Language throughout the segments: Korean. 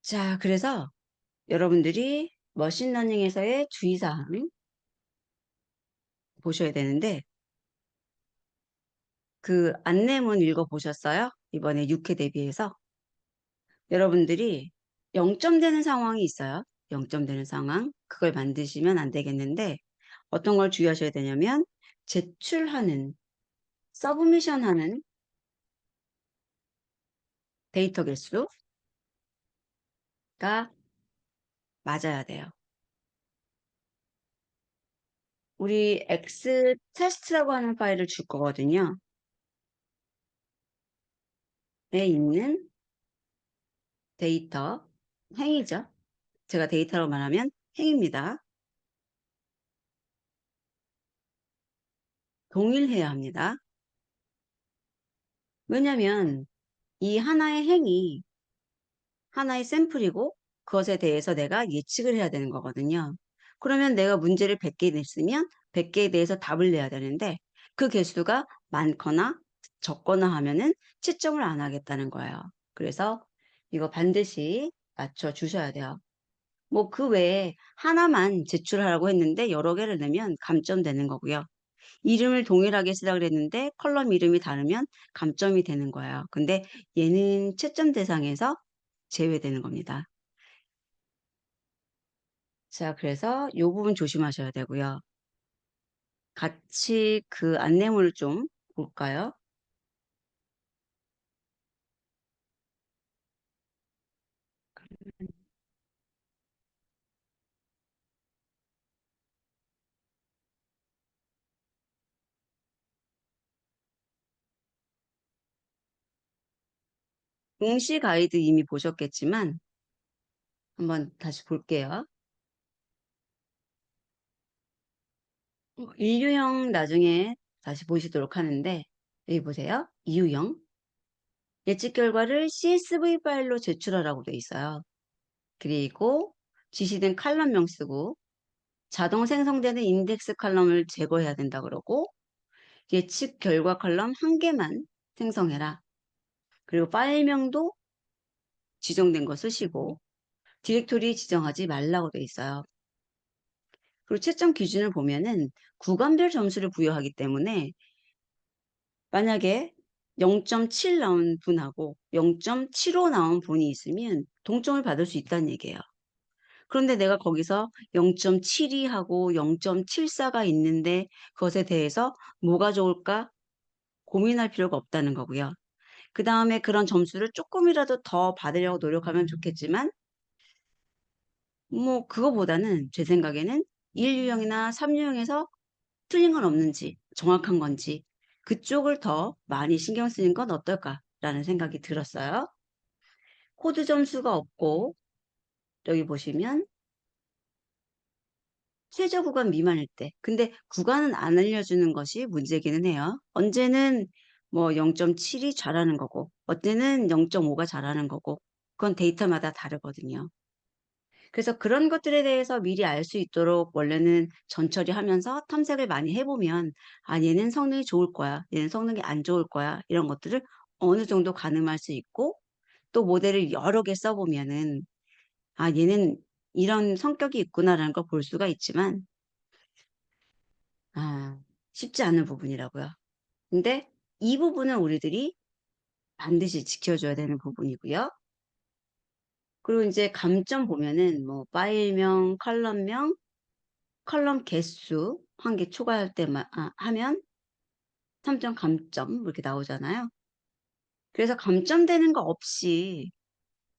자, 그래서 여러분들이 머신러닝에서의 주의사항 보셔야 되는데, 그 안내문 읽어보셨어요? 이번에 6회 대비해서. 여러분들이 0점 되는 상황이 있어요. 0점 되는 상황. 그걸 만드시면 안 되겠는데, 어떤 걸 주의하셔야 되냐면, 제출하는, 서브미션하는 데이터 개수가 맞아야 돼요. 우리 X 테스트라고 하는 파일을 줄 거거든요. 에 있는 데이터, 행이죠. 제가 데이터로 말하면 행입니다. 동일해야 합니다. 왜냐하면 이 하나의 행이 하나의 샘플이고 그것에 대해서 내가 예측을 해야 되는 거거든요. 그러면 내가 문제를 100개 냈으면 100개에 대해서 답을 내야 되는데 그 개수가 많거나 적거나 하면은 채점을 안 하겠다는 거예요. 그래서 이거 반드시 맞춰 주셔야 돼요. 뭐 그 외에 하나만 제출하라고 했는데 여러 개를 내면 감점되는 거고요. 이름을 동일하게 쓰라 그랬는데 컬럼 이름이 다르면 감점이 되는 거예요. 근데 얘는 채점 대상에서 제외되는 겁니다. 자, 그래서 이 부분 조심하셔야 되고요. 같이 그 안내문을 좀 볼까요? 응시 가이드 이미 보셨겠지만 한번 다시 볼게요. 인류형 나중에 다시 보시도록 하는데 여기 보세요. 이유형 예측 결과를 CSV 파일로 제출하라고 돼 있어요. 그리고 지시된 칼럼명 쓰고 자동 생성되는 인덱스 칼럼을 제거해야 된다 그러고 예측 결과 칼럼 한 개만 생성해라. 그리고 파일명도 지정된 거 쓰시고 디렉토리 지정하지 말라고 돼 있어요. 그리고 채점 기준을 보면은 구간별 점수를 부여하기 때문에 만약에 0.7 나온 분하고 0.75 나온 분이 있으면 동점을 받을 수 있다는 얘기예요. 그런데 내가 거기서 0.72하고 0.74가 있는데 그것에 대해서 뭐가 좋을까 고민할 필요가 없다는 거고요. 그 다음에 그런 점수를 조금이라도 더 받으려고 노력하면 좋겠지만 뭐 그거보다는 제 생각에는 1유형이나 3유형에서 틀린 건 없는지 정확한 건지 그쪽을 더 많이 신경 쓰는 건 어떨까라는 생각이 들었어요. 코드 점수가 없고 여기 보시면 최저 구간 미만일 때. 근데 구간은 안 알려주는 것이 문제기는 해요. 언제는 뭐 0.7이 잘하는 거고, 어때는 0.5가 잘하는 거고, 그건 데이터마다 다르거든요. 그래서 그런 것들에 대해서 미리 알 수 있도록 원래는 전처리 하면서 탐색을 많이 해보면, 아, 얘는 성능이 좋을 거야. 얘는 성능이 안 좋을 거야. 이런 것들을 어느 정도 가늠할 수 있고, 또 모델을 여러 개 써보면은, 아, 얘는 이런 성격이 있구나라는 걸 볼 수가 있지만, 아, 쉽지 않은 부분이라고요. 근데 이 부분은 우리들이 반드시 지켜줘야 되는 부분이고요. 그리고 이제 감점 보면은 뭐 파일명, 컬럼명, 컬럼 개수 한 개 초과할 때만 하면 3점 감점 이렇게 나오잖아요. 그래서 감점되는 거 없이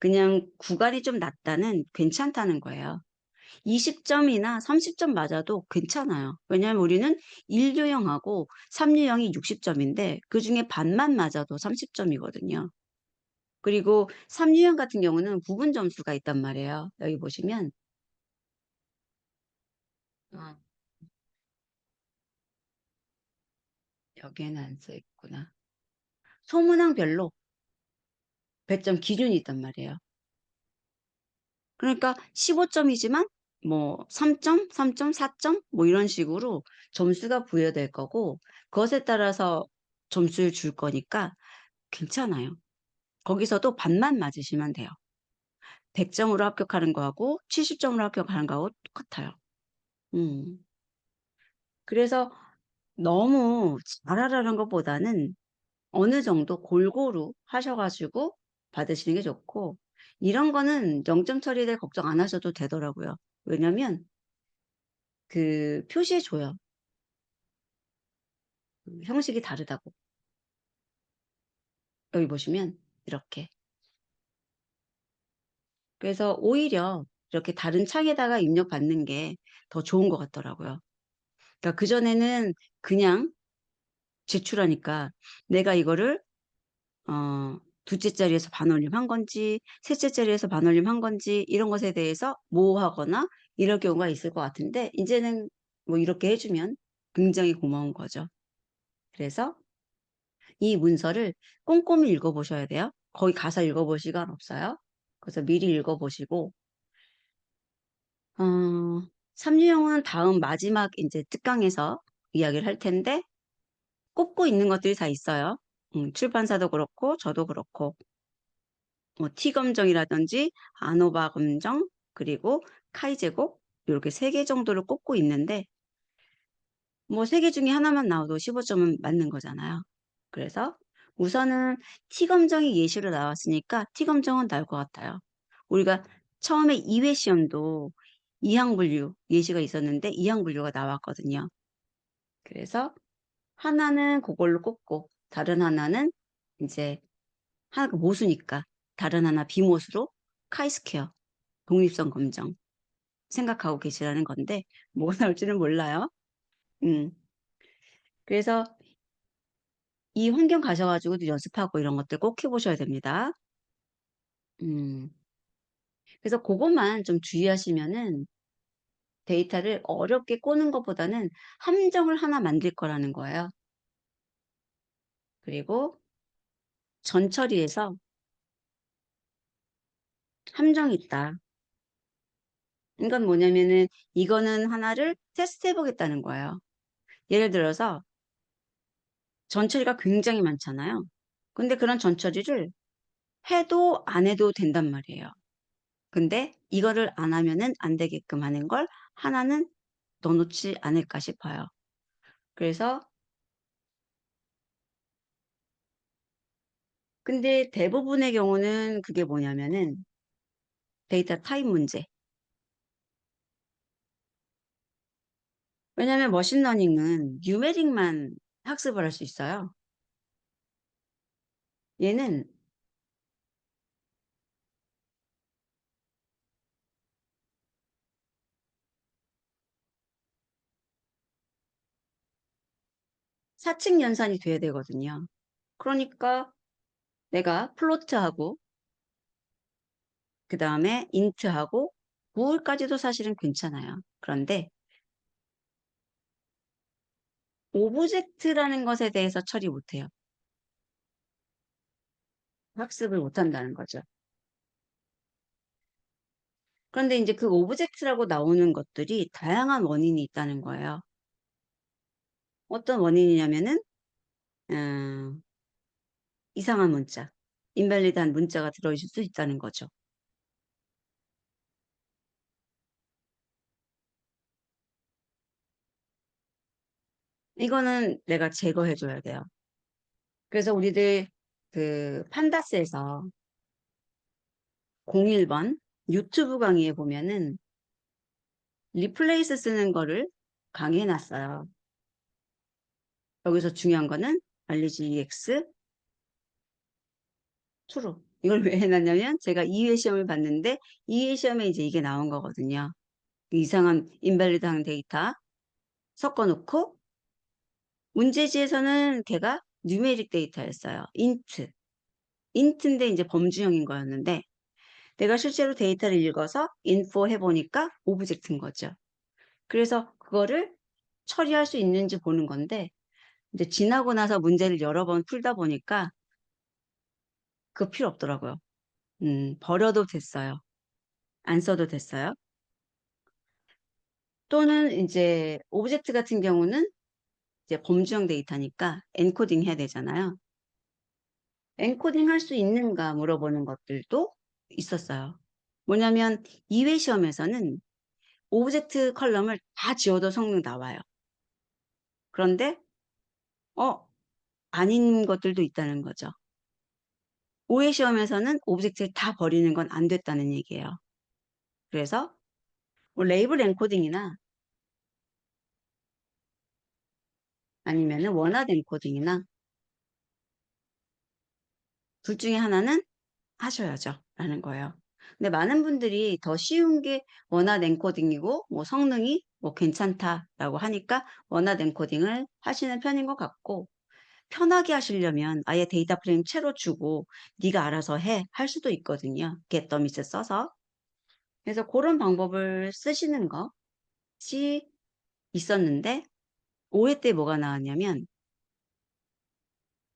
그냥 구간이 좀 낮다는 괜찮다는 거예요. 20점이나 30점 맞아도 괜찮아요. 왜냐하면 우리는 1유형하고 3유형이 60점인데 그중에 반만 맞아도 30점이거든요. 그리고 3유형 같은 경우는 부분 점수가 있단 말이에요. 여기 보시면 어, 여기에는 안 써 있구나. 소문항별로 배점 기준이 있단 말이에요. 그러니까 15점이지만 뭐 3점, 3점, 4점 뭐 이런 식으로 점수가 부여될 거고 그것에 따라서 점수를 줄 거니까 괜찮아요. 거기서도 반만 맞으시면 돼요. 100점으로 합격하는 거하고 70점으로 합격하는 거하고 똑같아요. 음. 그래서 너무 잘하라는 것보다는 어느 정도 골고루 하셔가지고 받으시는 게 좋고, 이런 거는 0점 처리될 걱정 안 하셔도 되더라고요. 왜냐면 그 표시해줘요. 그 형식이 다르다고. 여기 보시면 이렇게. 그래서 오히려 이렇게 다른 창에다가 입력받는 게 더 좋은 것 같더라고요. 그러니까 그전에는 그냥 제출하니까 내가 이거를 둘째 자리에서 반올림한 건지 셋째 자리에서 반올림한 건지 이런 것에 대해서 모호하거나 이럴 경우가 있을 것 같은데, 이제는 뭐 이렇게 해주면 굉장히 고마운 거죠. 그래서 이 문서를 꼼꼼히 읽어보셔야 돼요. 거의 가서 읽어볼 시간 없어요. 그래서 미리 읽어보시고, 어, 삼류형은 다음 마지막 이제 특강에서 이야기를 할 텐데, 꼽고 있는 것들이 다 있어요. 출판사도 그렇고 저도 그렇고, 뭐 T검정이라든지 아노바 검정, 그리고 카이제곡, 이렇게 세 개 정도를 꼽고 있는데, 뭐 세 개 중에 하나만 나와도 15점은 맞는 거잖아요. 그래서 우선은 T검정이 예시로 나왔으니까 T검정은 나올 것 같아요. 우리가 처음에 2회 시험도 이항분류 예시가 있었는데 이항분류가 나왔거든요. 그래서 하나는 그걸로 꼽고 다른 하나는 이제 하나가 모수니까 다른 하나 비모수로 카이스퀘어 독립성 검정 생각하고 계시라는 건데 뭐가 나올지는 몰라요. 음. 그래서 이 환경 가셔가지고 연습하고 이런 것들 꼭 해보셔야 됩니다. 음. 그래서 그것만 좀 주의하시면은 데이터를 어렵게 꼬는 것보다는 함정을 하나 만들 거라는 거예요. 그리고 전처리에서 함정이 있다. 이건 뭐냐면은 이거는 하나를 테스트 해보겠다는 거예요. 예를 들어서 전처리가 굉장히 많잖아요. 근데 그런 전처리를 해도 안 해도 된단 말이에요. 근데 이거를 안 하면은 안 되게끔 하는 걸 하나는 넣어놓지 않을까 싶어요. 그래서 근데 대부분의 경우는 그게 뭐냐면은 데이터 타입 문제. 왜냐하면 머신러닝은 뉴메릭만 학습을 할 수 있어요. 얘는 사칙 연산이 돼야 되거든요. 그러니까 내가 플로트하고 그 다음에 인트하고 부울까지도 사실은 괜찮아요. 그런데 오브젝트라는 것에 대해서 처리 못해요. 학습을 못한다는 거죠. 그런데 이제 그 오브젝트라고 나오는 것들이 다양한 원인이 있다는 거예요. 어떤 원인이냐면은 음, 이상한 문자, 인밸리드한 문자가 들어있을 수 있다는 거죠. 이거는 내가 제거해줘야 돼요. 그래서 우리들 그 판다스에서 01번 유튜브 강의에 보면은 리플레이스 쓰는 거를 강의해놨어요. 여기서 중요한 거는 알리지 EX true. 이걸 왜 해놨냐면 제가 2회 시험을 봤는데 2회 시험에 이제 이게 나온 거거든요. 이상한 인밸리드한 데이터 섞어놓고 문제지에서는 걔가 뉴메릭 데이터였어요. 인트. 인트인데 이제 범주형인 거였는데 내가 실제로 데이터를 읽어서 인포 해보니까 오브젝트인 거죠. 그래서 그거를 처리할 수 있는지 보는 건데 이제 지나고 나서 문제를 여러 번 풀다 보니까 그거 필요 없더라고요. 버려도 됐어요. 안 써도 됐어요. 또는 이제 오브젝트 같은 경우는 이제 범주형 데이터니까 엔코딩 해야 되잖아요. 엔코딩 할 수 있는가 물어보는 것들도 있었어요. 뭐냐면 2회 시험에서는 오브젝트 컬럼을 다 지워도 성능 나와요. 그런데 아닌 것들도 있다는 거죠. 5회 시험에서는 오브젝트를 다 버리는 건 안 됐다는 얘기예요. 그래서 뭐 레이블 엔코딩이나 아니면은 원화드 엔코딩이나 둘 중에 하나는 하셔야죠. 라는 거예요. 근데 많은 분들이 더 쉬운 게 원화드 엔코딩이고 뭐 성능이 뭐 괜찮다라고 하니까 원화드 엔코딩을 하시는 편인 것 같고 편하게 하시려면 아예 데이터 프레임 채로 주고 네가 알아서 해 할 수도 있거든요. 겟더밋을 써서. 그래서 그런 방법을 쓰시는 것이 있었는데 5회 때 뭐가 나왔냐면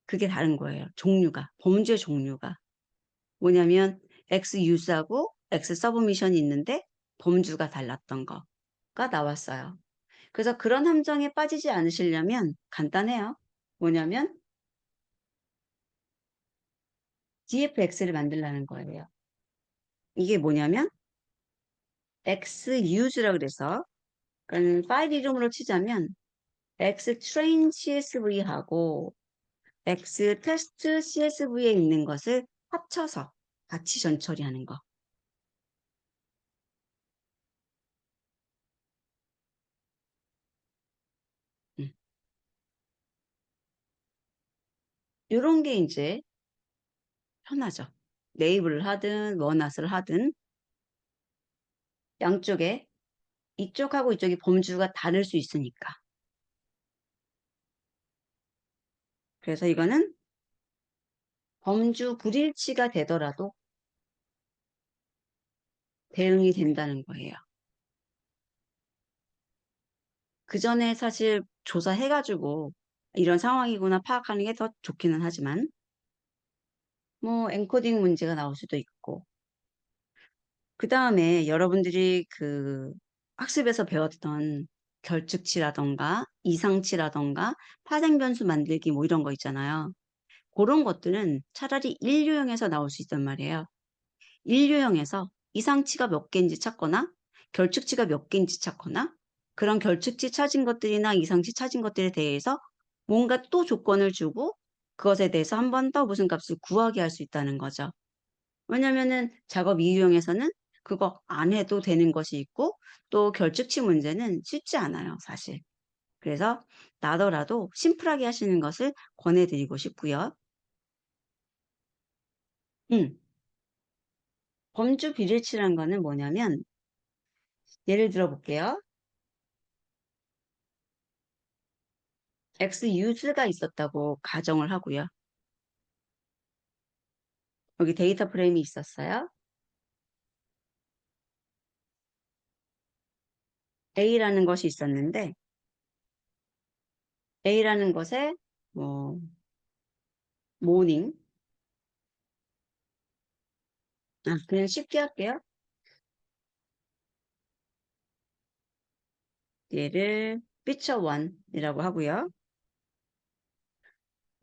그게 다른 거예요. 종류가. 범죄 종류가. 뭐냐면 X 유스하고 X 서브미션이 있는데 범주가 달랐던 거가 나왔어요. 그래서 그런 함정에 빠지지 않으시려면 간단해요. 뭐냐면 GFX를 만들라는 거예요. 이게 뭐냐면 XUse라고 그래서 그러니까 파일 이름으로 치자면 Xtrain CSV하고 Xtest CSV에 있는 것을 합쳐서 같이 전처리하는 거. 음. 이런 게 이제 편하죠. 네이블을 하든 원핫을 하든 양쪽에 이쪽하고 이쪽이 범주가 다를 수 있으니까. 그래서 이거는 범주 불일치가 되더라도 대응이 된다는 거예요. 그 전에 사실 조사해가지고 이런 상황이구나 파악하는 게 더 좋기는 하지만 뭐 엔코딩 문제가 나올 수도 있고 그 다음에 여러분들이 그 학습에서 배웠던 결측치라던가 이상치라던가 파생변수 만들기 뭐 이런 거 있잖아요. 그런 것들은 차라리 인류형에서 나올 수 있단 말이에요. 인류형에서 이상치가 몇 개인지 찾거나 결측치가 몇 개인지 찾거나 그런 결측치 찾은 것들이나 이상치 찾은 것들에 대해서 뭔가 또 조건을 주고 그것에 대해서 한 번 더 무슨 값을 구하게 할 수 있다는 거죠. 왜냐면은 작업 이유형에서는 그거 안 해도 되는 것이 있고 또 결측치 문제는 쉽지 않아요, 사실. 그래서 나더라도 심플하게 하시는 것을 권해드리고 싶고요. 음, 범주 비례치라는 거는 뭐냐면 예를 들어 볼게요. X 유즈가 있었다고 가정을 하고요. 여기 데이터 프레임이 있었어요. A라는 것이 있었는데 A라는 것에 뭐 모닝 그냥 쉽게 할게요. 얘를 피처 1이라고 하고요.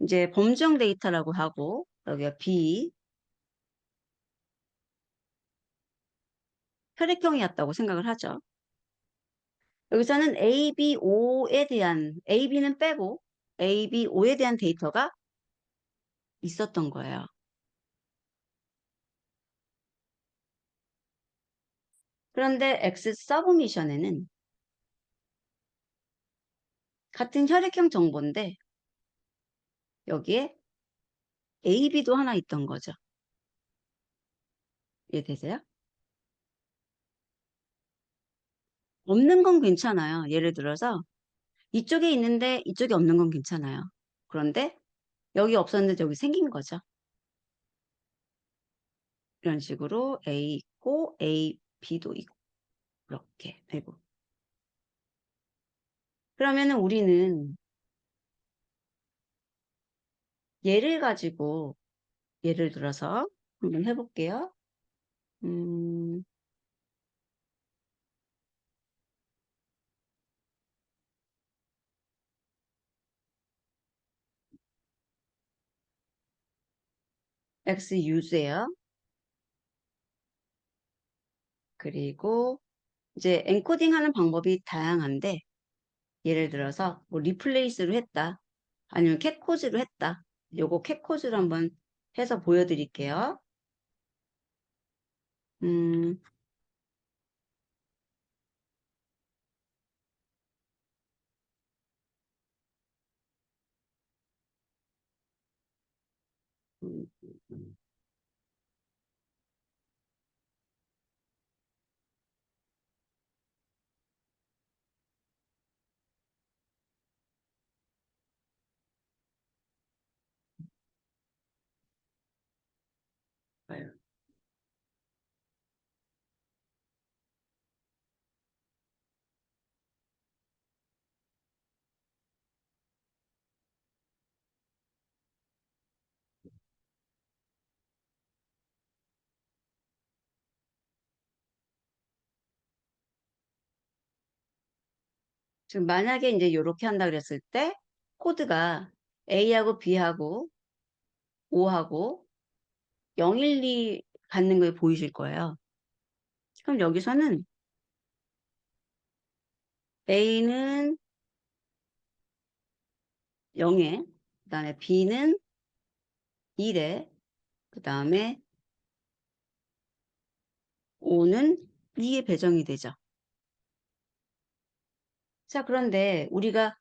이제 범정 데이터라고 하고 여기가 B 혈액형이었다고 생각을 하죠. 여기서는 A, B, O에 대한 A, B는 빼고 A, B, O에 대한 데이터가 있었던 거예요. 그런데 X 서브미션에는 같은 혈액형 정보인데 여기에 A, B도 하나 있던 거죠. 이해되세요? 없는 건 괜찮아요. 예를 들어서 이쪽에 있는데 이쪽에 없는 건 괜찮아요. 그런데 여기 없었는데 여기 생긴 거죠. 이런 식으로 A 있고 A, B도 있고 이렇게 되고 그러면은 우리는 얘를 가지고 예를 들어서 한번 해볼게요. 음, X 유즈예요. 그리고 이제 엔코딩 하는 방법이 다양한데, 예를 들어서 뭐 리플레이스로 했다, 아니면 캣코즈로 했다. 요거 캣코즈로 한번 해서 보여드릴게요. 음, 음, 음. 봐요. 지금 만약에 이제 이렇게 한다 그랬을 때 코드가 A하고 B하고 O하고 012 갖는 걸 보이실 거예요. 그럼 여기서는 A는 0에, 그 다음에 B는 1에, 그 다음에 O는 2에 배정이 되죠. 자, 그런데 우리가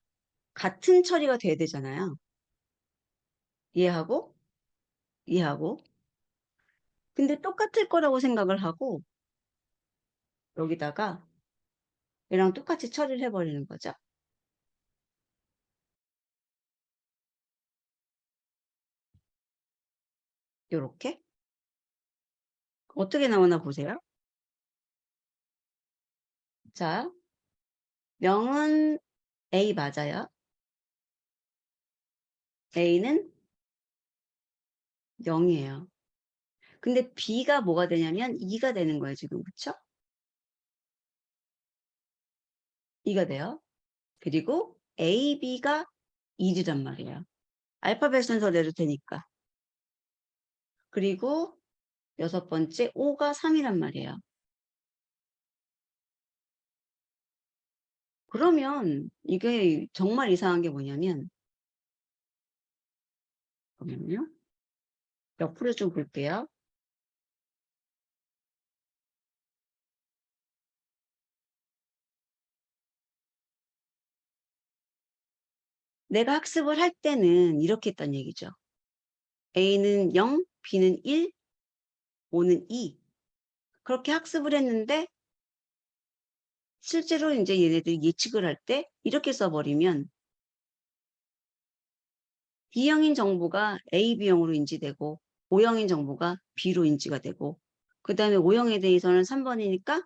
같은 처리가 돼야 되잖아요. 이해하고, 이해하고. 근데 똑같을 거라고 생각을 하고, 여기다가 얘랑 똑같이 처리를 해버리는 거죠. 요렇게. 어떻게 나오나 보세요. 자, 0은 A 맞아요. A는 0이에요. 근데 B가 뭐가 되냐면 2가 되는 거예요, 지금. 그쵸? 2가 돼요. 그리고 A, B가 2란 말이에요. 알파벳 순서대로 되니까. 그리고 여섯 번째 O가 3이란 말이에요. 그러면 이게 정말 이상한 게 뭐냐면, 잠깐만요. 옆으로 좀 볼게요. 내가 학습을 할 때는 이렇게 했단 얘기죠. A는 0, B는 1, O는 2. 그렇게 학습을 했는데 실제로 이제 얘네들이 예측을 할 때 이렇게 써버리면 B형인 정보가 A, B형으로 인지되고 O형인 정보가 B로 인지가 되고 그 다음에 O형에 대해서는 3번이니까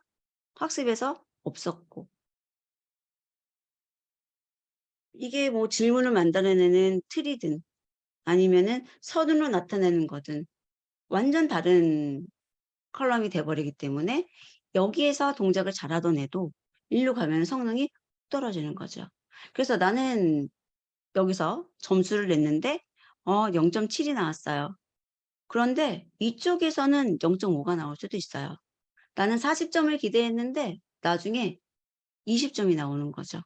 학습에서 없었고 이게 뭐 질문을 만들어내는 틀이든 아니면은 선으로 나타내는 거든 완전 다른 컬럼이 돼버리기 때문에 여기에서 동작을 잘하던 애도 일로 가면 성능이 떨어지는 거죠. 그래서 나는 여기서 점수를 냈는데 0.7이 나왔어요. 그런데 이쪽에서는 0.5가 나올 수도 있어요. 나는 40점을 기대했는데 나중에 20점이 나오는 거죠.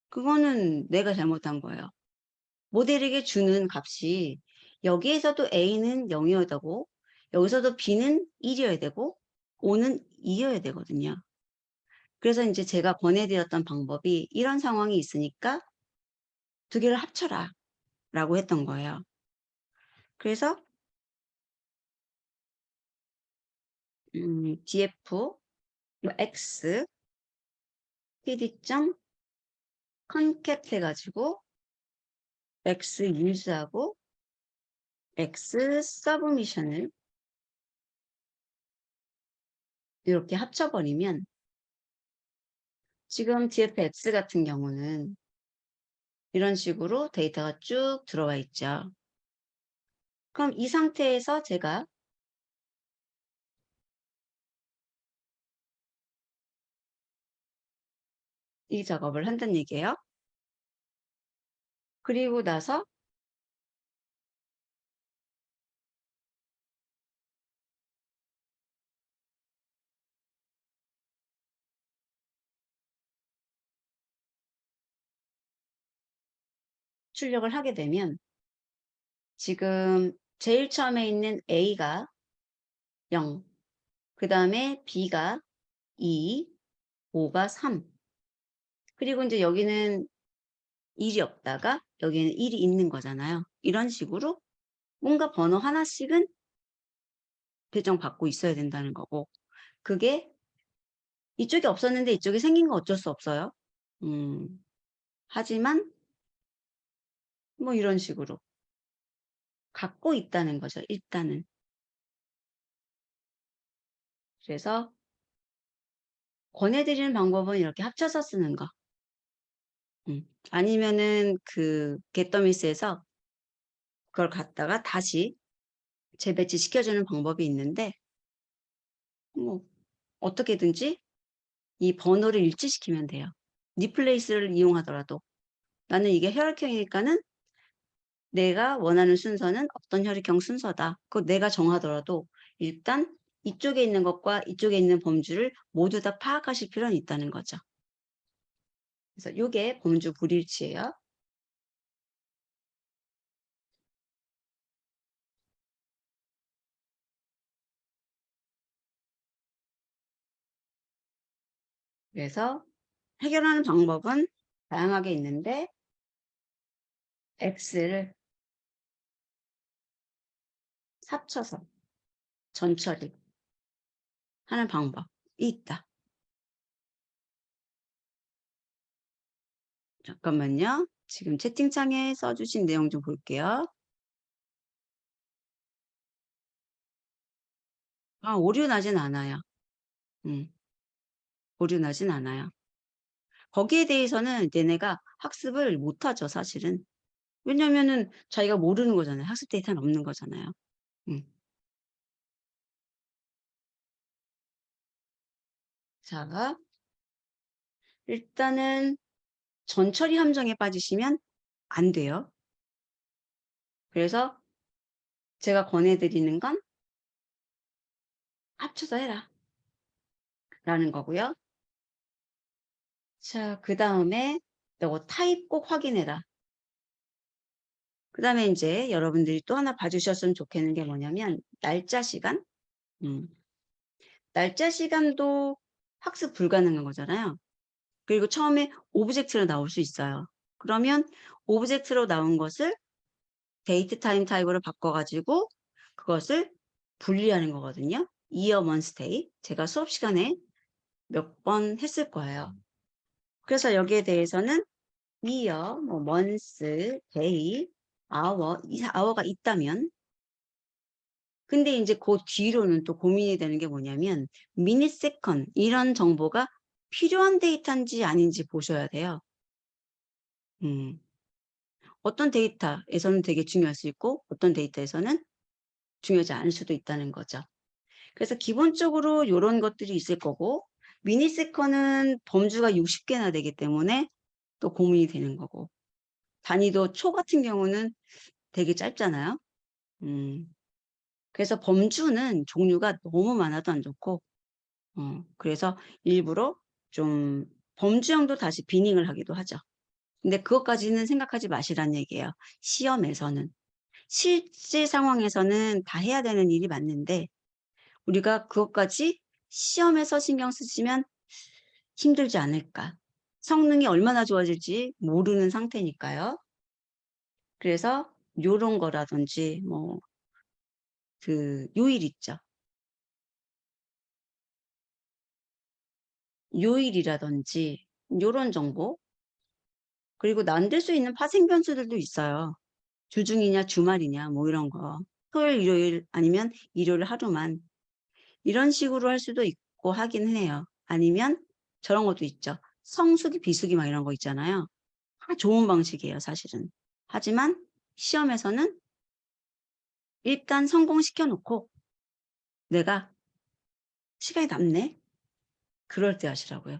그거는 내가 잘못한 거예요. 모델에게 주는 값이 여기에서도 A는 0이어야 되고 여기서도 B는 1이어야 되고 O는 2여야 되거든요. 그래서 이제 제가 권해드렸던 방법이 이런 상황이 있으니까 두 개를 합쳐라 라고 했던 거예요. 그래서 df x pd.concat 해가지고 x use하고 x submission을 이렇게 합쳐버리면 지금 dfx 같은 경우는 이런 식으로 데이터가 쭉 들어와 있죠. 그럼 이 상태에서 제가 이 작업을 한다는 얘기예요. 그리고 나서 출력을 하게 되면 지금 제일 처음에 있는 A가 0, 그 다음에 B가 2, 5가 3, 그리고 이제 여기는 1이 없다가 여기는 1이 있는 거잖아요. 이런 식으로 뭔가 번호 하나씩은 배정받고 있어야 된다는 거고, 그게 이쪽에 없었는데 이쪽에 생긴 거 어쩔 수 없어요. 하지만 뭐 이런 식으로 갖고 있다는 거죠, 일단은. 그래서 권해드리는 방법은 이렇게 합쳐서 쓰는 거. 아니면은 그 겟더미스에서 그걸 갖다가 다시 재배치 시켜주는 방법이 있는데, 뭐 어떻게든지 이 번호를 일치시키면 돼요. 리플레이스를 이용하더라도 나는 이게 혈액형이니까는 내가 원하는 순서는 어떤 혈액형 순서다. 그거 내가 정하더라도 일단 이쪽에 있는 것과 이쪽에 있는 범주를 모두 다 파악하실 필요는 있다는 거죠. 그래서 이게 범주 불일치예요. 그래서 해결하는 방법은 다양하게 있는데 X를 합쳐서 전처리 하는 방법이 있다. 잠깐만요. 지금 채팅창에 써주신 내용 좀 볼게요. 오류 나진 않아요. 오류 나진 않아요. 거기에 대해서는 얘네가 학습을 못하죠, 사실은. 왜냐면은 자기가 모르는 거잖아요. 학습 데이터는 없는 거잖아요. 음. 자, 일단은 전처리 함정에 빠지시면 안 돼요. 그래서 제가 권해드리는 건 합쳐서 해라 라는 거고요. 자, 그 다음에 이거 타입 꼭 확인해라. 그 다음에 이제 여러분들이 또 하나 봐주셨으면 좋겠는 게 뭐냐면 날짜 시간. 날짜 시간도 학습 불가능한 거잖아요. 그리고 처음에 오브젝트로 나올 수 있어요. 그러면 오브젝트로 나온 것을 데이트 타임 타입으로 바꿔가지고 그것을 분리하는 거거든요. year, month, day. 제가 수업 시간에 몇 번 했을 거예요. 그래서 여기에 대해서는 year, 뭐 month, day, hour, 이 hour가 있다면, 근데 이제 그 뒤로는 또 고민이 되는 게 뭐냐면 minute, second 이런 정보가 필요한 데이터인지 아닌지 보셔야 돼요. 어떤 데이터에서는 되게 중요할 수 있고 어떤 데이터에서는 중요하지 않을 수도 있다는 거죠. 그래서 기본적으로 이런 것들이 있을 거고, 미니세컨은 범주가 60개나 되기 때문에 또 고민이 되는 거고, 단위도 초 같은 경우는 되게 짧잖아요. 그래서 범주는 종류가 너무 많아도 안 좋고, 그래서 일부러 좀 범주형도 다시 비닝을 하기도 하죠. 근데 그것까지는 생각하지 마시란 얘기예요. 시험에서는. 실제 상황에서는 다 해야 되는 일이 맞는데 우리가 그것까지 시험에서 신경 쓰시면 힘들지 않을까. 성능이 얼마나 좋아질지 모르는 상태니까요. 그래서 요런 거라든지 뭐 그 요일 있죠. 요일이라든지 요런 정보. 그리고 난될 수 있는 파생 변수들도 있어요. 주중이냐 주말이냐 뭐 이런 거. 토요일 일요일 아니면 일요일 하루만 이런 식으로 할 수도 있고 하긴 해요. 아니면 저런 것도 있죠. 성수기 비수기 막 이런 거 있잖아요. 좋은 방식이에요, 사실은. 하지만 시험에서는 일단 성공시켜 놓고 내가 시간이 남네? 그럴 때 하시라고요.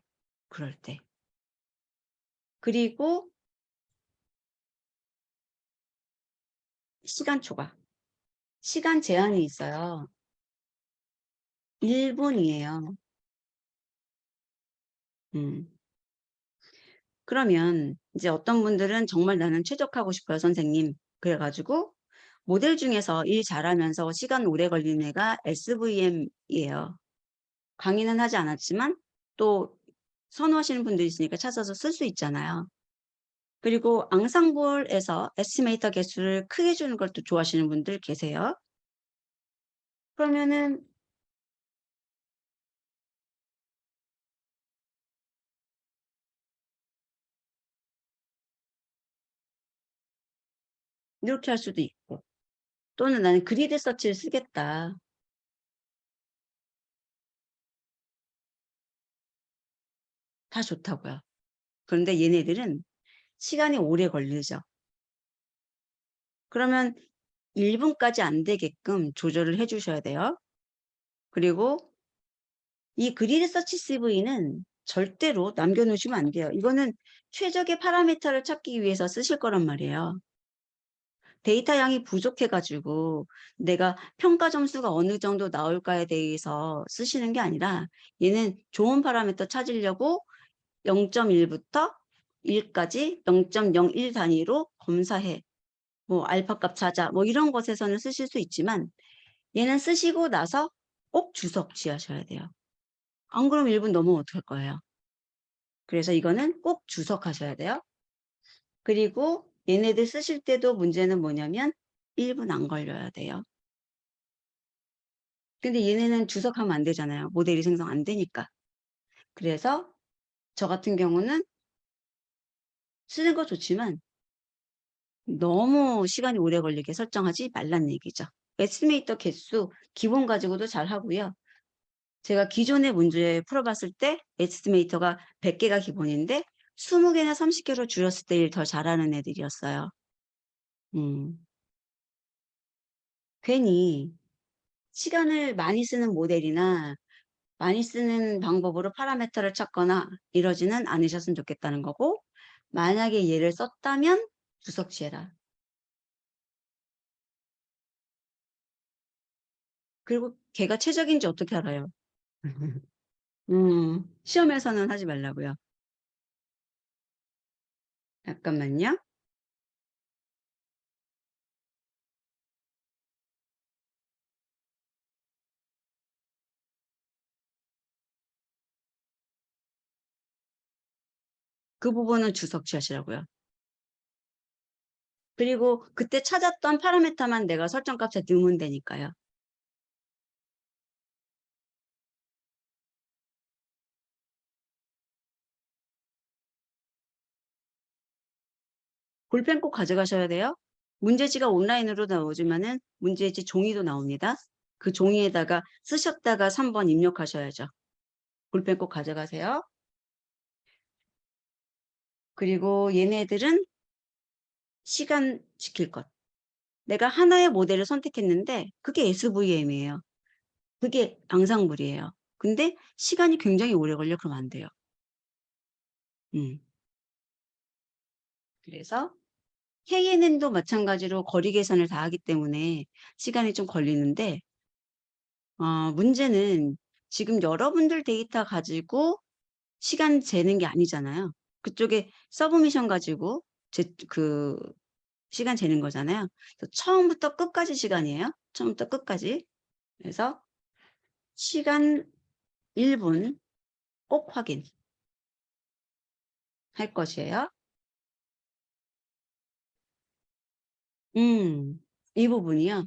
그럴 때. 그리고 시간 초과. 시간 제한이 있어요. 1분이에요. 그러면 이제 어떤 분들은 정말 나는 최적하고 싶어요, 선생님. 그래가지고 모델 중에서 일 잘하면서 시간 오래 걸리는 애가 SVM이에요. 강의는 하지 않았지만 또 선호하시는 분들이 있으니까 찾아서 쓸 수 있잖아요. 그리고 앙상블에서 에스티메이터 개수를 크게 주는 걸 또 좋아하시는 분들 계세요. 그러면은 이렇게 할 수도 있고, 또는 나는 그리드 서치를 쓰겠다. 다 좋다고요. 그런데 얘네들은 시간이 오래 걸리죠. 그러면 1분까지 안 되게끔 조절을 해 주셔야 돼요. 그리고 이 그리드 서치 CV는 절대로 남겨놓으시면 안 돼요. 이거는 최적의 파라미터를 찾기 위해서 쓰실 거란 말이에요. 데이터 양이 부족해가지고 내가 평가 점수가 어느 정도 나올까에 대해서 쓰시는 게 아니라 얘는 좋은 파라미터 찾으려고 0.1부터 1까지 0.01 단위로 검사해. 뭐 알파 값 찾아. 뭐 이런 것에서는 쓰실 수 있지만 얘는 쓰시고 나서 꼭 주석 취하셔야 돼요. 안 그러면 1분 넘으면 어떡할 거예요. 그래서 이거는 꼭 주석하셔야 돼요. 그리고 얘네들 쓰실 때도 문제는 뭐냐면 1분 안 걸려야 돼요. 근데 얘네는 주석하면 안 되잖아요. 모델이 생성 안 되니까. 그래서 저 같은 경우는 쓰는 거 좋지만 너무 시간이 오래 걸리게 설정하지 말란 얘기죠. 에스티메이터 개수 기본 가지고도 잘 하고요. 제가 기존의 문제 풀어봤을 때 에스티메이터가 100개가 기본인데 20개나 30개로 줄였을 때 일 더 잘하는 애들이었어요. 괜히 시간을 많이 쓰는 모델이나 많이 쓰는 방법으로 파라미터를 찾거나 이러지는 않으셨으면 좋겠다는 거고, 만약에 얘를 썼다면 주석취해라. 그리고 걔가 최적인지 어떻게 알아요? 시험에서는 하지 말라고요. 잠깐만요. 그 부분은 주석취하시라고요. 그리고 그때 찾았던 파라미터만 내가 설정값에 넣으면 되니까요. 볼펜 꼭 가져가셔야 돼요. 문제지가 온라인으로 나오지만은 문제지 종이도 나옵니다. 그 종이에다가 쓰셨다가 3번 입력하셔야죠. 볼펜 꼭 가져가세요. 그리고 얘네들은 시간 지킬 것. 내가 하나의 모델을 선택했는데 그게 SVM이에요. 그게 앙상블이에요. 근데 시간이 굉장히 오래 걸려. 그러면 안 돼요. 음. 그래서 KNN도 마찬가지로 거리 계산을 다 하기 때문에 시간이 좀 걸리는데 문제는 지금 여러분들 데이터 가지고 시간 재는 게 아니잖아요. 그쪽에 서브미션 가지고 그 시간 재는 거잖아요. 처음부터 끝까지 시간이에요. 처음부터 끝까지. 그래서 시간 1분 꼭 확인할 것이에요. 이 부분이요.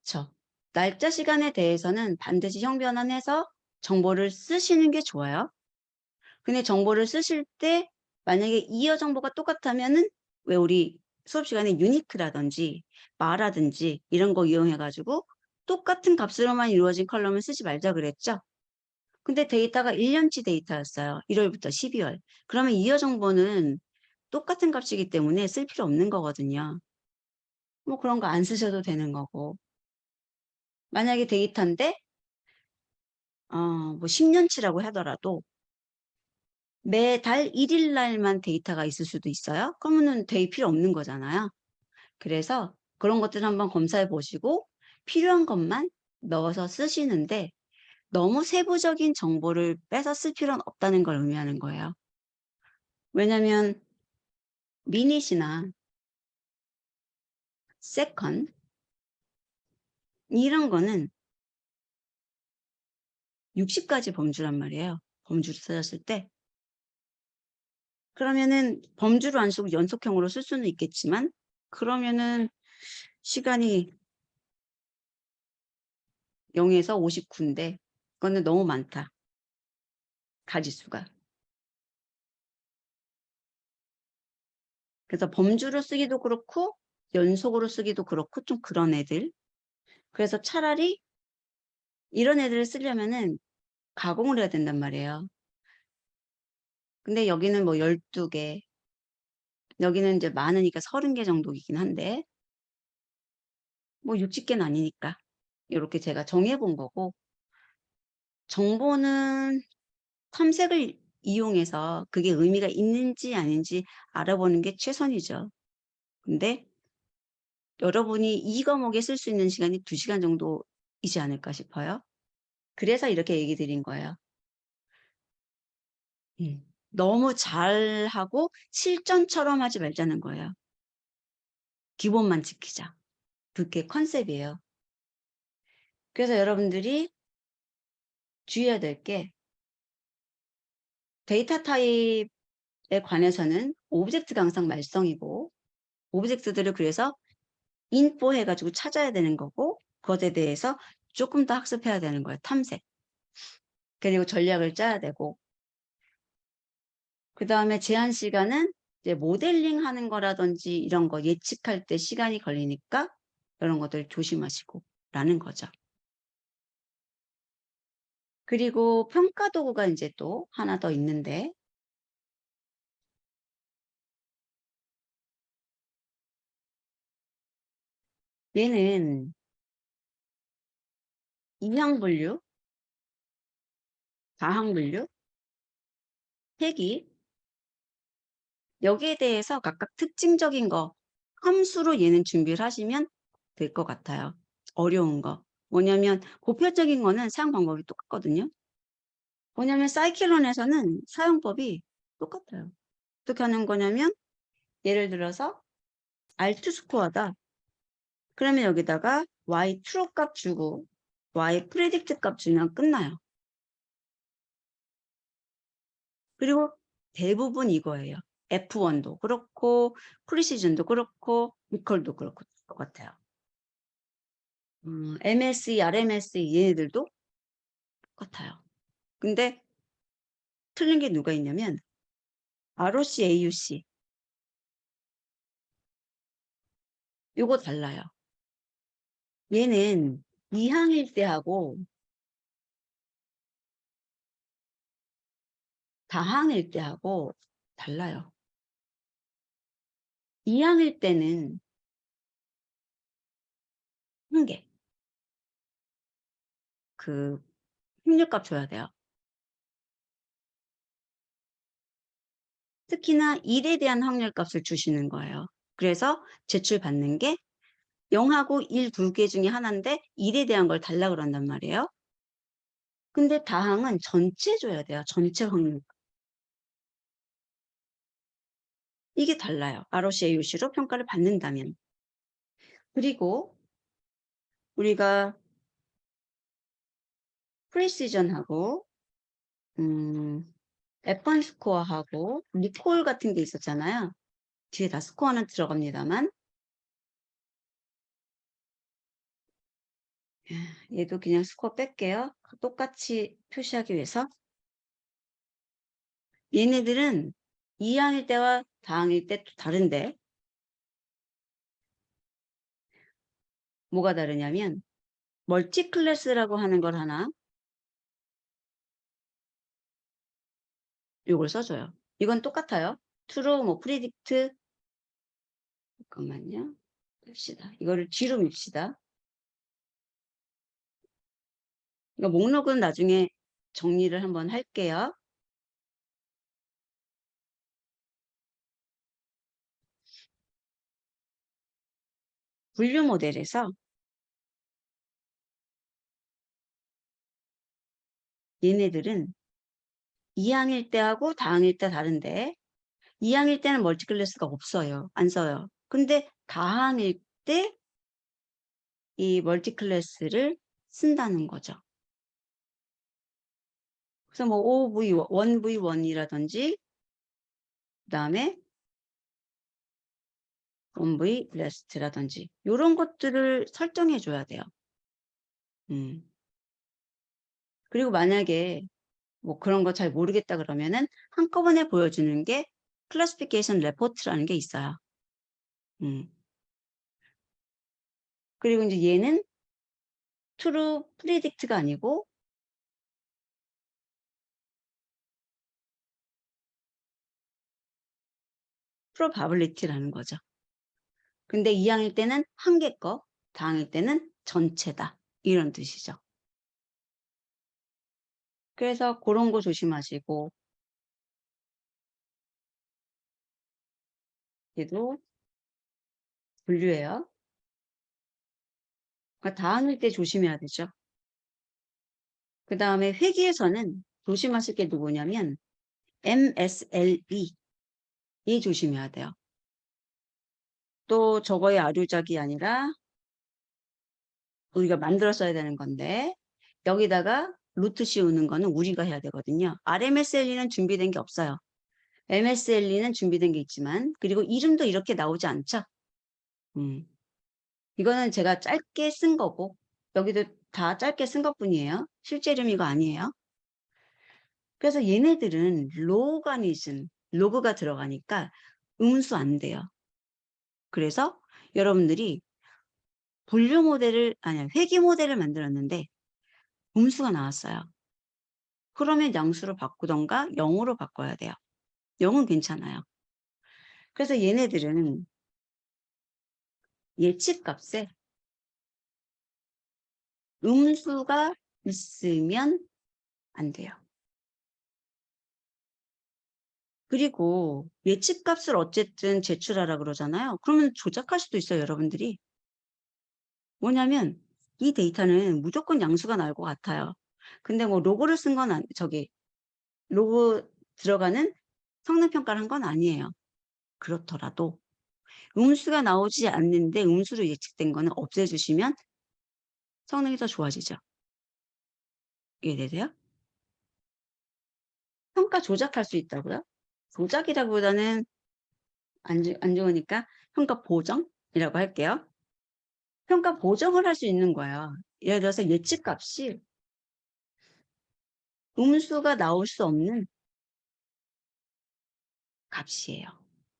그쵸. 날짜 시간에 대해서는 반드시 형변환해서 정보를 쓰시는 게 좋아요. 근데 정보를 쓰실 때 만약에 이어 정보가 똑같다면은 왜 우리 수업 시간에 유니크라든지 마라든지 이런 거 이용해 가지고 똑같은 값으로만 이루어진 컬럼을 쓰지 말자 그랬죠. 근데 데이터가 1년치 데이터였어요. 1월부터 12월. 그러면 이어 정보는 똑같은 값이기 때문에 쓸 필요 없는 거거든요. 뭐 그런 거 안 쓰셔도 되는 거고. 만약에 데이터인데 뭐 10년치라고 하더라도 매달 1일 날만 데이터가 있을 수도 있어요. 그러면은 데이 필요 없는 거잖아요. 그래서 그런 것들 한번 검사해 보시고 필요한 것만 넣어서 쓰시는데 너무 세부적인 정보를 빼서 쓸 필요는 없다는 걸 의미하는 거예요. 왜냐면 미닛이나 세컨 이런 거는 60가지 범주란 말이에요. 범주로 찾았을 때. 그러면은 범주로 안 쓰고 연속형으로 쓸 수는 있겠지만 그러면은 시간이 0에서 59인데 그거는 너무 많다. 가지수가. 그래서 범주로 쓰기도 그렇고 연속으로 쓰기도 그렇고 좀 그런 애들. 그래서 차라리 이런 애들을 쓰려면은 가공을 해야 된단 말이에요. 근데 여기는 뭐 12개, 여기는 이제 많으니까 30개 정도이긴 한데 뭐 60개는 아니니까 이렇게 제가 정해본 거고, 정보는 탐색을 이용해서 그게 의미가 있는지 아닌지 알아보는 게 최선이죠. 근데 여러분이 이 과목에 쓸 수 있는 시간이 2시간 정도이지 않을까 싶어요. 그래서 이렇게 얘기 드린 거예요. 너무 잘하고 실전처럼 하지 말자는 거예요. 기본만 지키자. 그게 컨셉이에요. 그래서 여러분들이 주의해야 될 게, 데이터 타입에 관해서는 오브젝트가 항상 말썽이고, 오브젝트들을 그래서 인포 해가지고 찾아야 되는 거고, 그것에 대해서 조금 더 학습해야 되는 거예요. 탐색. 그리고 전략을 짜야 되고, 그 다음에 제한 시간은 이제 모델링 하는 거라든지 이런 거 예측할 때 시간이 걸리니까 이런 것들 조심하시고 라는 거죠. 그리고 평가 도구가 이제 또 하나 더 있는데, 얘는 이항 분류, 다항 분류, 태기, 여기에 대해서 각각 특징적인 거 함수로 얘는 준비를 하시면 될 것 같아요. 어려운 거. 뭐냐면 보편적인 거는 사용 방법이 똑같거든요. 뭐냐면 사이클론에서는 사용법이 똑같아요. 어떻게 하는 거냐면 예를 들어서 R2 스코어다. 그러면 여기다가 Y 트루 값 주고 Y 프레딕트 값 주면 끝나요. 그리고 대부분 이거예요. F1도 그렇고 프리시즌도 그렇고 리컬도 그렇고 똑같아요. MSE, RMSE 얘네들도 똑같아요. 근데 틀린 게 누가 있냐면 ROC, AUC 요거 달라요. 얘는 이항일 때하고 다항일 때하고 달라요. 이항일 때는 한 개. 그 확률값 줘야 돼요. 특히나 1에 대한 확률값을 주시는 거예요. 그래서 제출받는 게 0하고 1 두 개 중에 하나인데 1에 대한 걸 달라 그런단 말이에요. 근데 다항은 전체 줘야 돼요. 전체 확률. 이게 달라요. ROC, AUC로 평가를 받는다면. 그리고 우리가 프리시전하고 F1 스코어하고 리콜 같은 게 있었잖아요. 뒤에 다 스코어는 들어갑니다만 얘도 그냥 스코어 뺄게요. 똑같이 표시하기 위해서. 얘네들은 이항일 때와 다항일 때 또 다른데 뭐가 다르냐면 멀티 클래스라고 하는 걸 하나 요걸 써줘요. 이건 똑같아요. true, 뭐 predict 잠깐만요. 봅시다. 이거를 뒤로 밉시다. 이거 목록은 나중에 정리를 한번 할게요. 분류 모델에서 얘네들은 이항일 때하고 다항일 때 다른데 이항일 때는 멀티클래스가 없어요. 안 써요. 근데 다항일 때 이 멀티클래스를 쓴다는 거죠. 그래서 뭐 OV1, 1V1이라든지 그다음에 1V REST라든지 요런 것들을 설정해 줘야 돼요. 그리고 만약에 뭐 그런 거 잘 모르겠다 그러면은 한꺼번에 보여주는 게 클래시피케이션 레포트라는 게 있어요. 그리고 이제 얘는 true predict가 아니고 probability라는 거죠. 근데 이항일 때는 한 개 거, 다항일 때는 전체다. 이런 뜻이죠. 그래서 그런 거 조심하시고 얘도 분류예요. 그러니까 다항일 때 조심해야 되죠. 그 다음에 회계에서는 조심하실 게 누구냐면 MSLE 이 조심해야 돼요. 또 저거의 아류작이 아니라 우리가 만들어 써야 되는 건데 여기다가 루트 씌우는 거는 우리가 해야 되거든요. RMSLE는 준비된 게 없어요. MSLE는 준비된 게 있지만 그리고 이름도 이렇게 나오지 않죠. 이거는 제가 짧게 쓴 거고 여기도 다 짧게 쓴 것뿐이에요. 실제 이름 이거 아니에요. 그래서 얘네들은 로가니즘, 로그가 들어가니까 음수 안 돼요. 그래서 여러분들이 분류 모델을 아니 회귀 모델을 만들었는데 음수가 나왔어요. 그러면 양수로 바꾸던가 0으로 바꿔야 돼요. 0은 괜찮아요. 그래서 얘네들은 예측값에 음수가 있으면 안 돼요. 그리고 예측값을 어쨌든 제출하라 그러잖아요. 그러면 조작할 수도 있어요, 여러분들이. 뭐냐면 이 데이터는 무조건 양수가 나올 것 같아요. 근데 뭐 로그를 쓴 건 로그 들어가는 성능평가를 한 건 아니에요. 그렇더라도 음수가 나오지 않는데 음수로 예측된 거는 없애주시면 성능이 더 좋아지죠. 이해되세요? 평가 조작할 수 있다고요? 조작이라기보다는 안 좋으니까 평가 보정이라고 할게요. 평가 보정을 할 수 있는 거예요. 예를 들어서 예측값이 음수가 나올 수 없는 값이에요.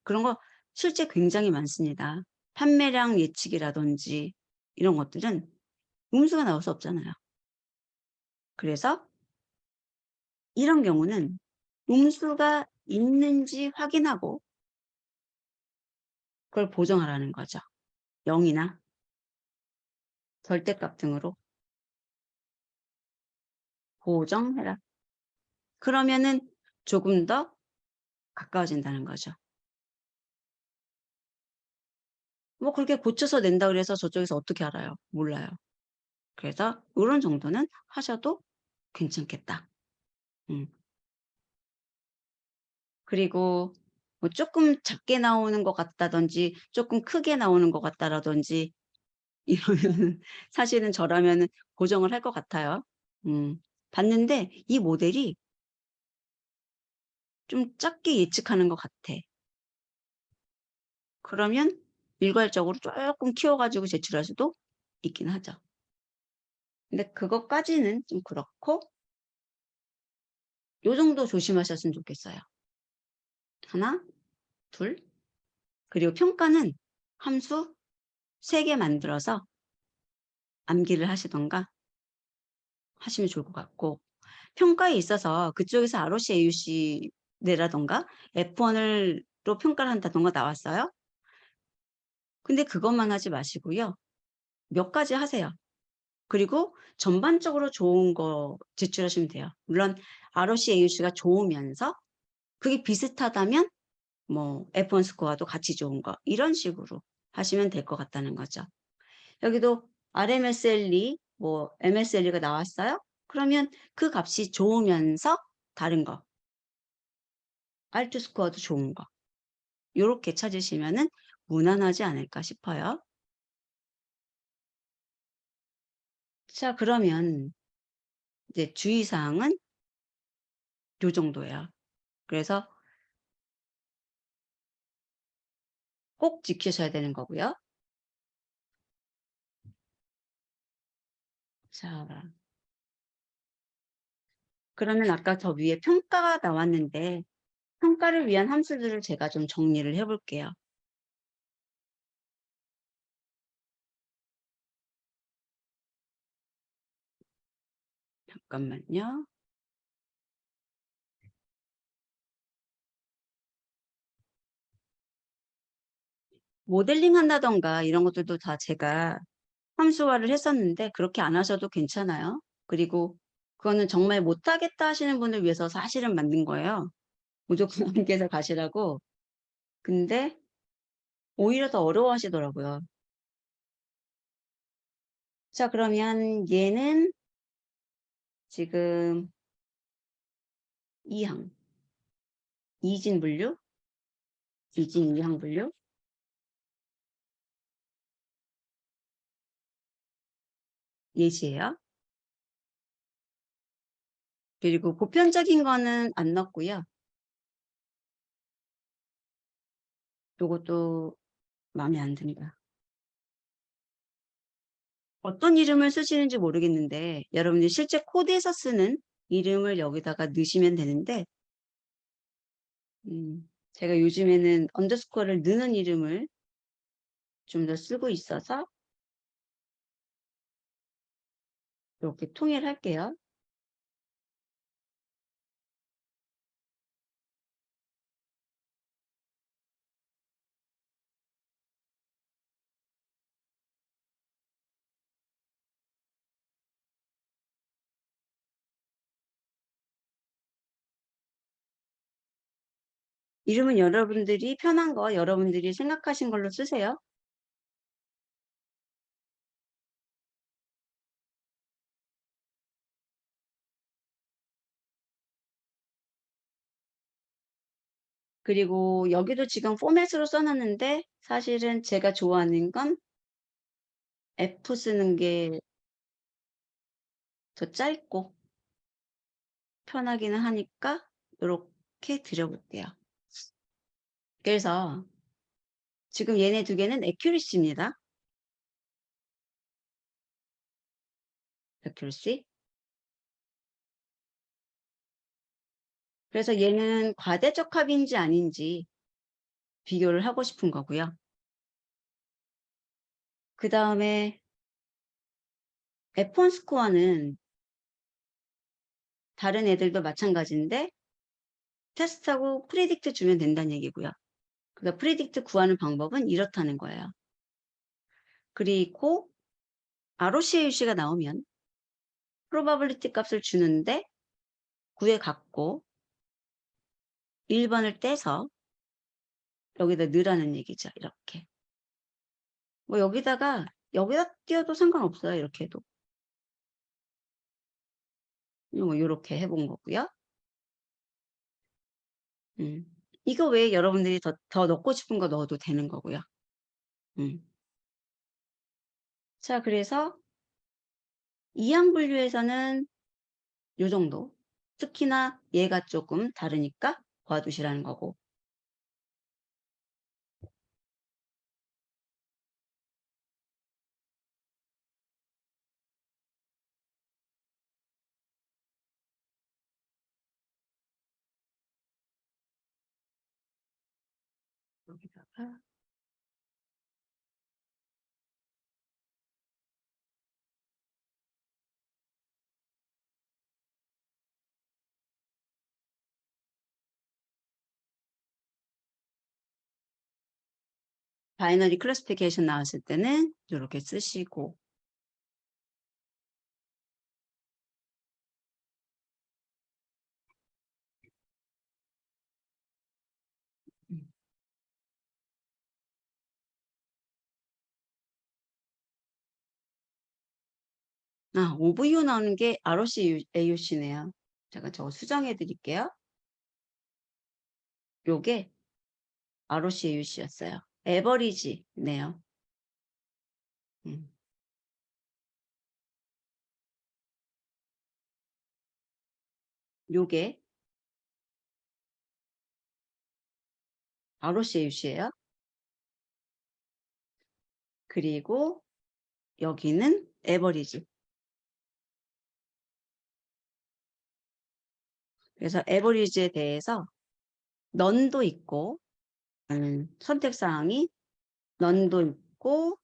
그런 거 실제 굉장히 많습니다. 판매량 예측이라든지 이런 것들은 음수가 나올 수 없잖아요. 그래서 이런 경우는 음수가 있는지 확인하고 그걸 보정하라는 거죠. 0이나 절대값 등으로 보정해라. 그러면은 조금 더 가까워진다는 거죠. 뭐 그렇게 고쳐서 낸다 그래서 저쪽에서 어떻게 알아요? 몰라요. 그래서 이런 정도는 하셔도 괜찮겠다. 음. 그리고 뭐 조금 작게 나오는 것 같다든지 조금 크게 나오는 것 같다라든지 이러면 사실은 저라면 고정을 할 것 같아요. 봤는데 이 모델이 좀 작게 예측하는 것 같아. 그러면 일괄적으로 조금 키워가지고 제출할 수도 있긴 하죠. 근데 그것까지는 좀 그렇고 요 정도 조심하셨으면 좋겠어요. 하나, 둘, 그리고 평가는 함수 3개 만들어서 암기를 하시던가 하시면 좋을 것 같고 평가에 있어서 그쪽에서 ROC, AUC 내라던가 F1을 또 평가를 한다던가 나왔어요. 근데 그것만 하지 마시고요. 몇 가지 하세요. 그리고 전반적으로 좋은 거 제출하시면 돼요. 물론 ROC, AUC가 좋으면서 그게 비슷하다면 뭐 F1 스코어도 같이 좋은 거 이런 식으로 하시면 될 것 같다는 거죠. 여기도 RMSLE, 뭐 MSLE가 나왔어요. 그러면 그 값이 좋으면서 다른 거 R2 스코어도 좋은 거 요렇게 찾으시면은 무난하지 않을까 싶어요. 자, 그러면 이제 주의사항은 요 정도예요. 그래서 꼭 지키셔야 되는 거고요. 자, 그러면 아까 저 위에 평가가 나왔는데 평가를 위한 함수들을 제가 좀 정리를 해 볼게요. 잠깐만요. 모델링 한다든가 이런 것들도 다 제가 함수화를 했었는데 그렇게 안 하셔도 괜찮아요. 그리고 그거는 정말 못하겠다 하시는 분을 위해서 사실은 만든 거예요. 무조건 함께해서 가시라고. 근데 오히려 더 어려워하시더라고요. 자, 그러면 얘는 지금 2항, 이진 분류, 이진 2항 분류, 예시예요. 그리고 보편적인 거는 안 넣었고요. 요것도 마음에 안 든다. 어떤 이름을 쓰시는지 모르겠는데 여러분들이 실제 코드에서 쓰는 이름을 여기다가 넣으시면 되는데 제가 요즘에는 언더스코어를 넣는 이름을 좀 더 쓰고 있어서 이렇게 통일할게요. 이름은 여러분들이 편한 거 여러분들이 생각하신 걸로 쓰세요. 그리고 여기도 지금 포맷으로 써놨는데 사실은 제가 좋아하는 건 F 쓰는 게 더 짧고 편하기는 하니까 이렇게 드려볼게요. 그래서 지금 얘네 두 개는 accuracy입니다. accuracy. 그래서 얘는 과대적합인지 아닌지 비교를 하고 싶은 거고요. 그 다음에 F1 스코어는 다른 애들도 마찬가지인데 테스트하고 프리딕트 주면 된다는 얘기고요. 그래서 프리딕트 구하는 방법은 이렇다는 거예요. 그리고 ROCAUC가 나오면 probability 값을 주는데 9에 갖고 1번을 떼서 여기다 넣으라는 얘기죠. 이렇게. 뭐 여기다 띄워도 상관없어요. 이렇게 해도. 뭐 이렇게 해본 거고요. 음. 이거 외에 여러분들이 더 넣고 싶은 거 넣어도 되는 거고요. 자, 그래서 이항 분류에서는 요 정도. 특히나 얘가 조금 다르니까 봐두시라는 거고. 여기다가 바이너리 클래시피케이션 나왔을 때는 이렇게 쓰시고 OVU 나오는 게 ROC AUC네요. 제가 저거 수정해 드릴게요. 요게 ROCAUC였어요. 에버리지네요. 요게 ROCAUC예요. 그리고 여기는 에버리지. 그래서 에버리지에 대해서 넌도 있고 선택사항이 넌도 있고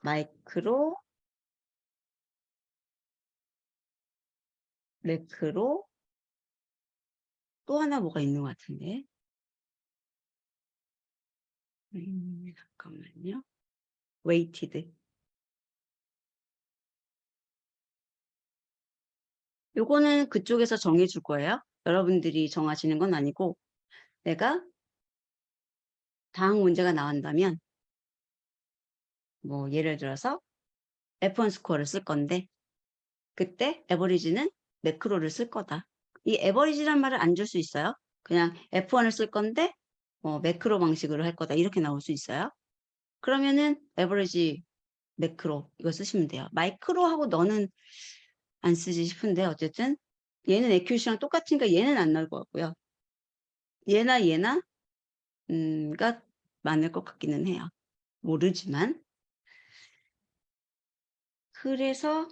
마이크로, 매크로, 또 하나 뭐가 있는 것 같은데 잠깐만요. 웨이티드. 요거는 그쪽에서 정해 줄 거예요. 여러분들이 정하시는 건 아니고 내가 다항 문제가 나온다면 뭐 예를 들어서 F1 스코어를 쓸 건데 그때 에버리지는 매크로를 쓸 거다. 이 에버리지란 말을 안 줄 수 있어요. 그냥 F1을 쓸 건데 매크로 방식으로 할 거다. 이렇게 나올 수 있어요. 그러면은 에버리지 매크로 이거 쓰시면 돼요. 마이크로하고 너는 안 쓰지 싶은데 어쨌든 얘는 에큐시랑 똑같으니까 얘는 안 나올 것 같고요. 얘나 가 많을 것 같기는 해요. 모르지만. 그래서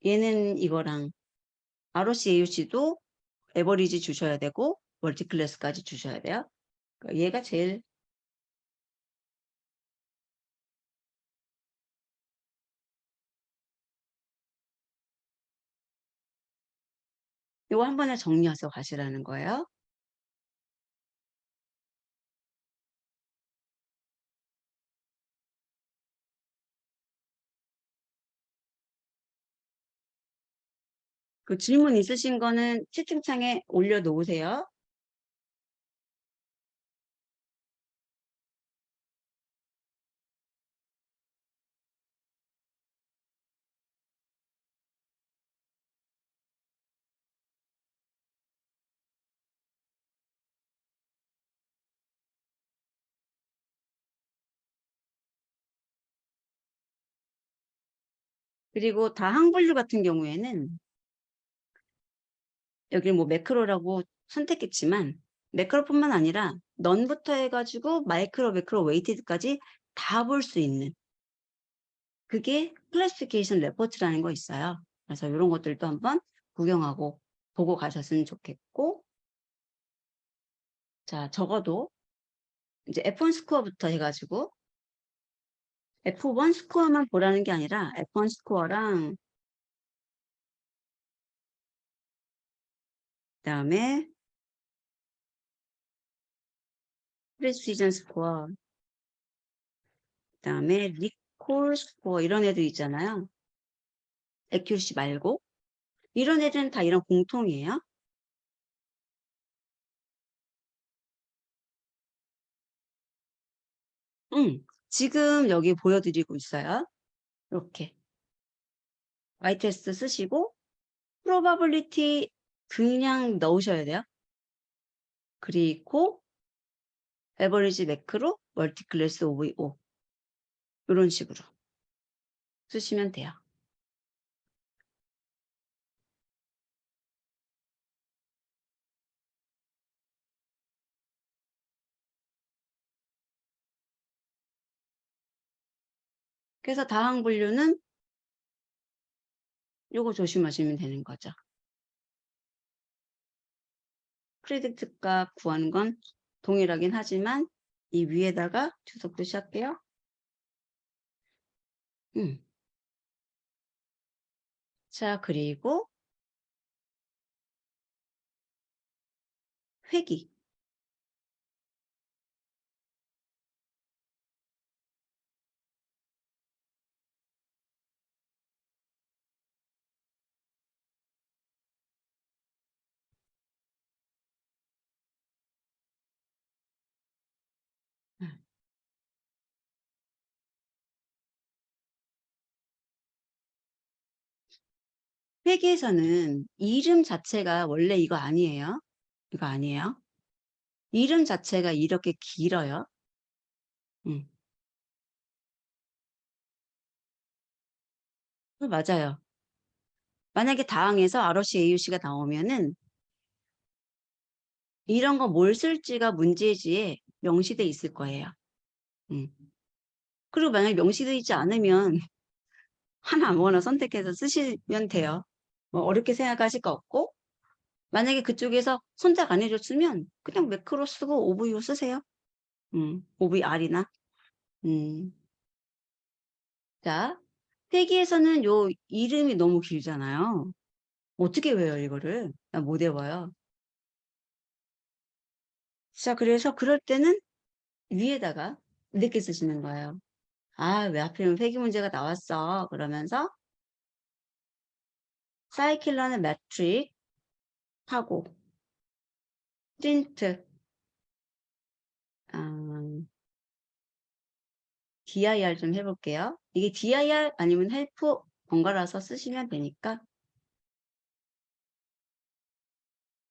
얘는 이거랑 ROCAUC도 에버리지 주셔야 되고 멀티클래스까지 주셔야 돼요. 그러니까 얘가 제일 이거 한 번에 정리해서 가시라는 거예요. 그 질문 있으신 거는 채팅창에 올려놓으세요. 그리고 다항 분류 같은 경우에는 여기 뭐 매크로라고 선택했지만 매크로뿐만 아니라 넌부터 해가지고 마이크로, 매크로, 웨이티드까지 다 볼 수 있는 그게 클래시피케이션 레포트라는 거 있어요. 그래서 이런 것들도 한번 구경하고 보고 가셨으면 좋겠고 자 적어도 이제 F1 스코어부터 해가지고 F1 스코어만 보라는 게 아니라 F1 스코어랑 그다음에 프리시전 스코어 그다음에 리콜 스코어 이런 애들 있잖아요. 에큐시 말고 이런 애들은 다 이런 공통이에요. 지금 여기 보여드리고 있어요. 이렇게 y테스트 쓰시고 probability 그냥 넣으셔야 돼요. 그리고 average 매크로 멀티클래스 오브 O 이런 식으로 쓰시면 돼요. 그래서 다항 분류는 요거 조심하시면 되는 거죠. 프리딕트 값 구하는 건 동일하긴 하지만 이 위에다가 주석 표시할게요. 자, 그리고 회기. 회계에서는 이름 자체가 원래 이거 아니에요. 이거 아니에요. 이름 자체가 이렇게 길어요. 음. 맞아요. 만약에 다항에서 ROC, AUC가 나오면은 이런 거 뭘 쓸지가 문제지에 명시돼 있을 거예요. 음. 그리고 만약에 명시되어 있지 않으면 하나 아무거나 선택해서 쓰시면 돼요. 뭐 어렵게 생각하실 거 없고, 만약에 그쪽에서 선택 안 해줬으면 그냥 매크로 쓰고 OVO 쓰세요. OVR이나. 음. 자, 회계에서는 요 이름이 너무 길잖아요. 어떻게 외워요, 이거를? 나 못 외워요. 자, 그래서 그럴 때는 위에다가 이렇게 쓰시는 거예요. 아, 왜 하필이면 회계 문제가 나왔어? 그러면서 사이클러는 매트릭 하고 프린트 dir 좀 해볼게요. 이게 dir 아니면 헬프 번갈아서 쓰시면 되니까.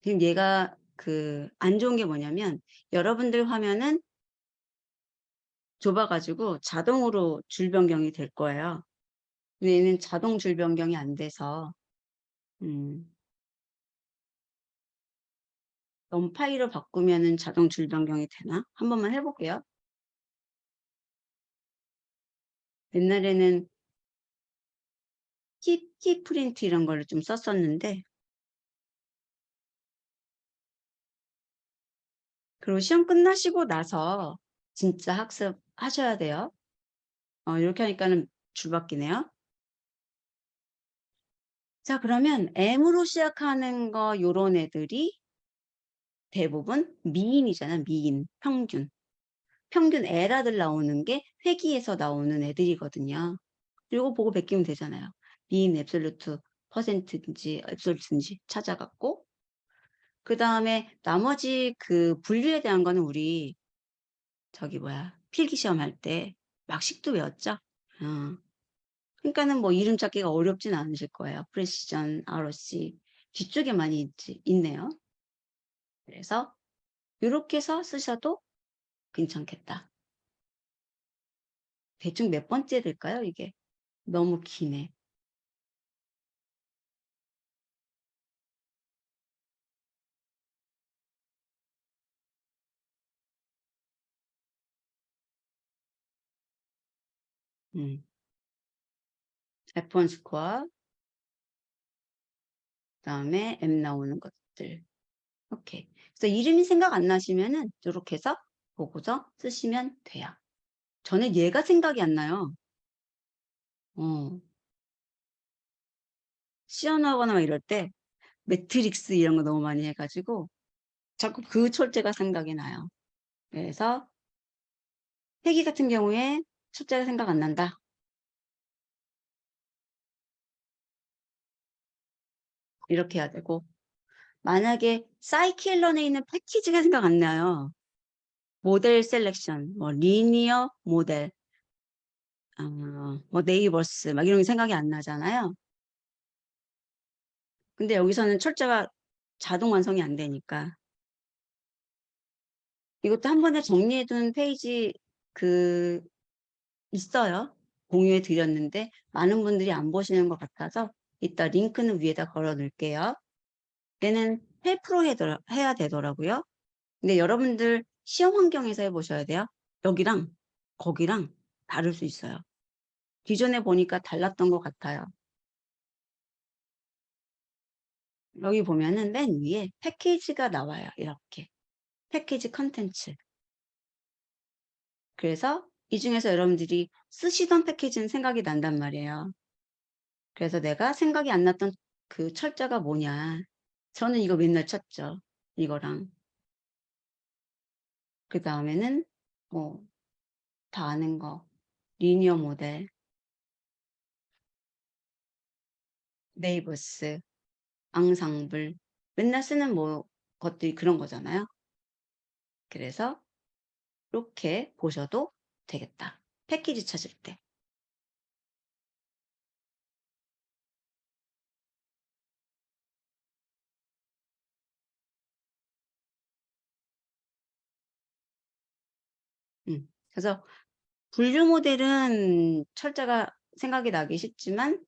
지금 얘가 안 좋은 게 뭐냐면 여러분들 화면은 좁아가지고 자동으로 줄 변경이 될 거예요. 근데 얘는 자동 줄 변경이 안 돼서 넘파이로 바꾸면은 자동 줄 변경이 되나? 한 번만 해볼게요. 옛날에는 키 프린트 이런 거를 좀 썼었는데, 그리고 시험 끝나시고 나서 진짜 학습 하셔야 돼요. 이렇게 하니까는 줄 바뀌네요. 자, 그러면 M으로 시작하는 거 요런 애들이 대부분 미인이잖아. 미인, 평균. 평균 에라들 나오는 게 회기에서 나오는 애들이거든요. 이거 보고 베끼면 되잖아요. 미인 앱솔루트 퍼센트인지 앱솔루트인지 찾아갖고, 그 다음에 나머지 분류에 대한 거는 우리 필기시험 할 때 막식도 외웠죠. 어. 그러니까는 뭐 이름 찾기가 어렵진 않으실 거예요. 프레시전, ROC 뒤쪽에 많이 있네요. 그래서 이렇게 해서 쓰셔도 괜찮겠다. 대충 몇 번째 될까요, 이게? 너무 기네. 음. F1 스코어, 그다음에 M 나오는 것들. 오케이. 그래서 이름이 생각 안 나시면은 이렇게 해서 보고서 쓰시면 돼요. 저는 얘가 생각이 안 나요. 시연하거나 막 이럴 때 매트릭스 이런 거 너무 많이 해가지고 자꾸 그 철제가 생각이 나요. 그래서 회기 같은 경우에 숫자가 생각 안 난다. 이렇게 해야 되고, 만약에 사이클런에 있는 패키지가 생각 안 나요. 모델 셀렉션, 뭐 리니어 모델, 뭐 네이버스 막 이런 게 생각이 안 나잖아요. 근데 여기서는 철자가 자동 완성이 안 되니까 이것도 한 번에 정리해둔 페이지 있어요. 공유해 드렸는데 많은 분들이 안 보시는 것 같아서 이따 링크는 위에다 걸어 놓을게요. 얘는 헬프로 해야 되더라고요. 근데 여러분들 시험 환경에서 해보셔야 돼요. 여기랑 거기랑 다를 수 있어요. 기존에 보니까 달랐던 것 같아요. 여기 보면은 맨 위에 패키지가 나와요. 이렇게. 패키지 컨텐츠. 그래서 이 중에서 여러분들이 쓰시던 패키지는 생각이 난단 말이에요. 그래서 내가 생각이 안 났던 그 철자가 뭐냐. 저는 이거 맨날 찾죠. 이거랑. 그 다음에는 뭐 다 아는 거. 리니어 모델, 네이버스, 앙상블. 맨날 쓰는 뭐 것들이 그런 거잖아요. 그래서 이렇게 보셔도 되겠다. 패키지 찾을 때. 그래서 분류 모델은 철자가 생각이 나기 쉽지만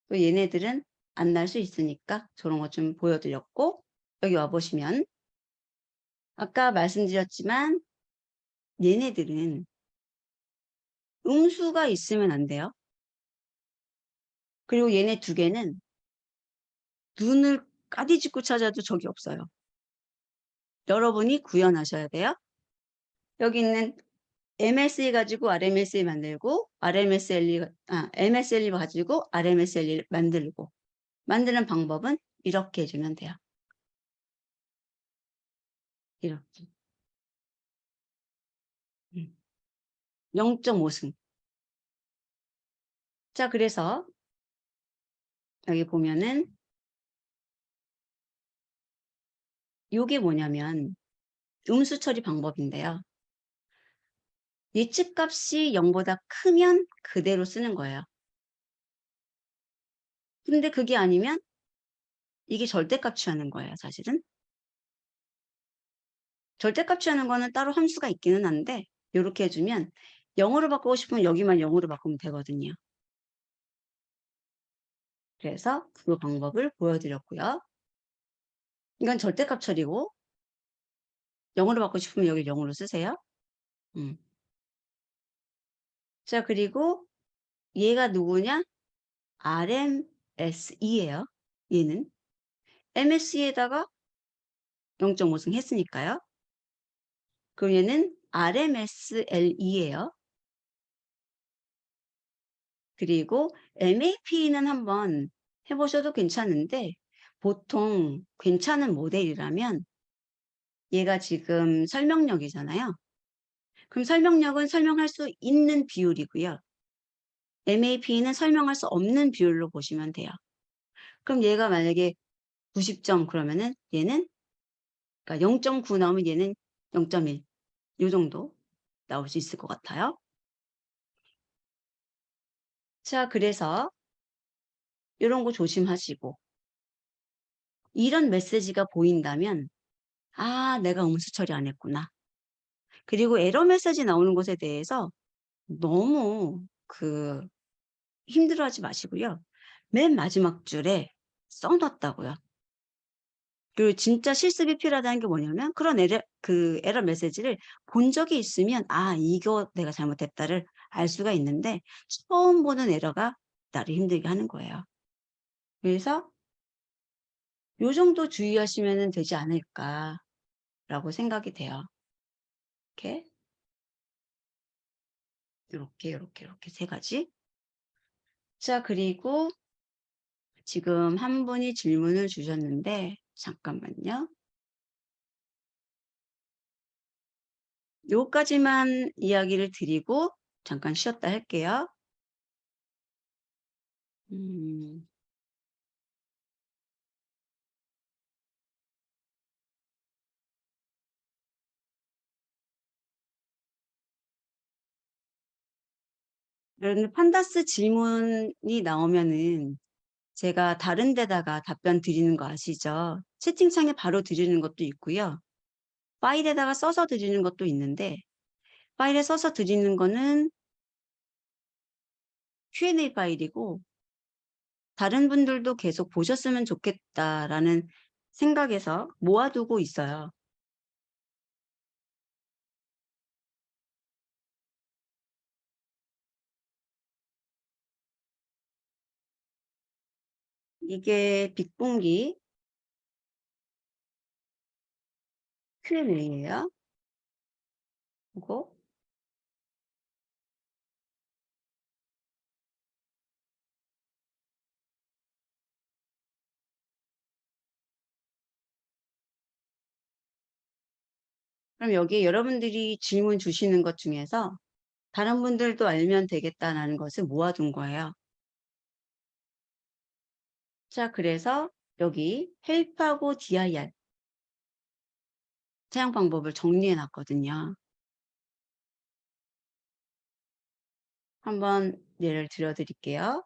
또 얘네들은 안 날 수 있으니까 저런 것 좀 보여 드렸고, 여기 와 보시면 아까 말씀드렸지만 얘네들은 음수가 있으면 안 돼요. 그리고 얘네 두 개는 눈을 까디짓고 찾아도 적이 없어요. 여러분이 구현하셔야 돼요. 여기 있는 MSE 가지고 RMSE 만들고, MSLE 가지고 RMSLE 만들고, 만드는 방법은 이렇게 해주면 돼요. 이렇게. 0.5승. 자, 그래서 여기 보면은 요게 뭐냐면 음수 처리 방법인데요. 예측값이 0보다 크면 그대로 쓰는 거예요. 근데 그게 아니면 이게 절대값 취하는 거예요, 사실은. 절대값 취하는 거는 따로 함수가 있기는 한데 요렇게 해주면 0으로 바꾸고 싶으면 여기만 0으로 바꾸면 되거든요. 그래서 그 방법을 보여드렸고요. 이건 절대값 처리고 0으로 바꾸고 싶으면 여기 0으로 쓰세요. 자, 그리고 얘가 누구냐? RMSE예요. 얘는 MSE에다가 0.5승 했으니까요. 그럼 얘는 RMSLE예요. 그리고 MAP는 한번 해보셔도 괜찮은데 보통 괜찮은 모델이라면 얘가 지금 설명력이잖아요. 그럼 설명력은 설명할 수 있는 비율이고요. MAP는 설명할 수 없는 비율로 보시면 돼요. 그럼 얘가 만약에 90점 그러면은 얘는 그러니까 0.9 나오면 얘는 0.1 이 정도 나올 수 있을 것 같아요. 자, 그래서 이런 거 조심하시고 이런 메시지가 보인다면 아, 내가 음수 처리 안 했구나. 그리고 에러 메시지 나오는 것에 대해서 너무 힘들어하지 마시고요. 맨 마지막 줄에 써놨다고요. 그리고 진짜 실습이 필요하다는 게 뭐냐면 그런 에러 메시지를 본 적이 있으면 아, 이거 내가 잘못했다를 알 수가 있는데 처음 보는 에러가 나를 힘들게 하는 거예요. 그래서 요 정도 주의하시면 되지 않을까라고 생각이 돼요. 이렇게 세 가지. 자, 그리고 지금 한 분이 질문을 주셨는데 잠깐만요. 요까지만 이야기를 드리고 잠깐 쉬었다 할게요. 음, 여러분 판다스 질문이 나오면은 제가 다른 데다가 답변 드리는 거 아시죠? 채팅창에 바로 드리는 것도 있고요. 파일에다가 써서 드리는 것도 있는데 파일에 써서 드리는 거는 Q&A 파일이고 다른 분들도 계속 보셨으면 좋겠다라는 생각에서 모아두고 있어요. 이게 빅봉기 Q&A예요. 이거. 그럼 여기 여러분들이 질문 주시는 것 중에서 다른 분들도 알면 되겠다는 것을 모아둔 거예요. 자, 그래서 여기 헬프하고 dir 사용 방법을 정리해 놨거든요. 한번 예를 들어 드릴게요.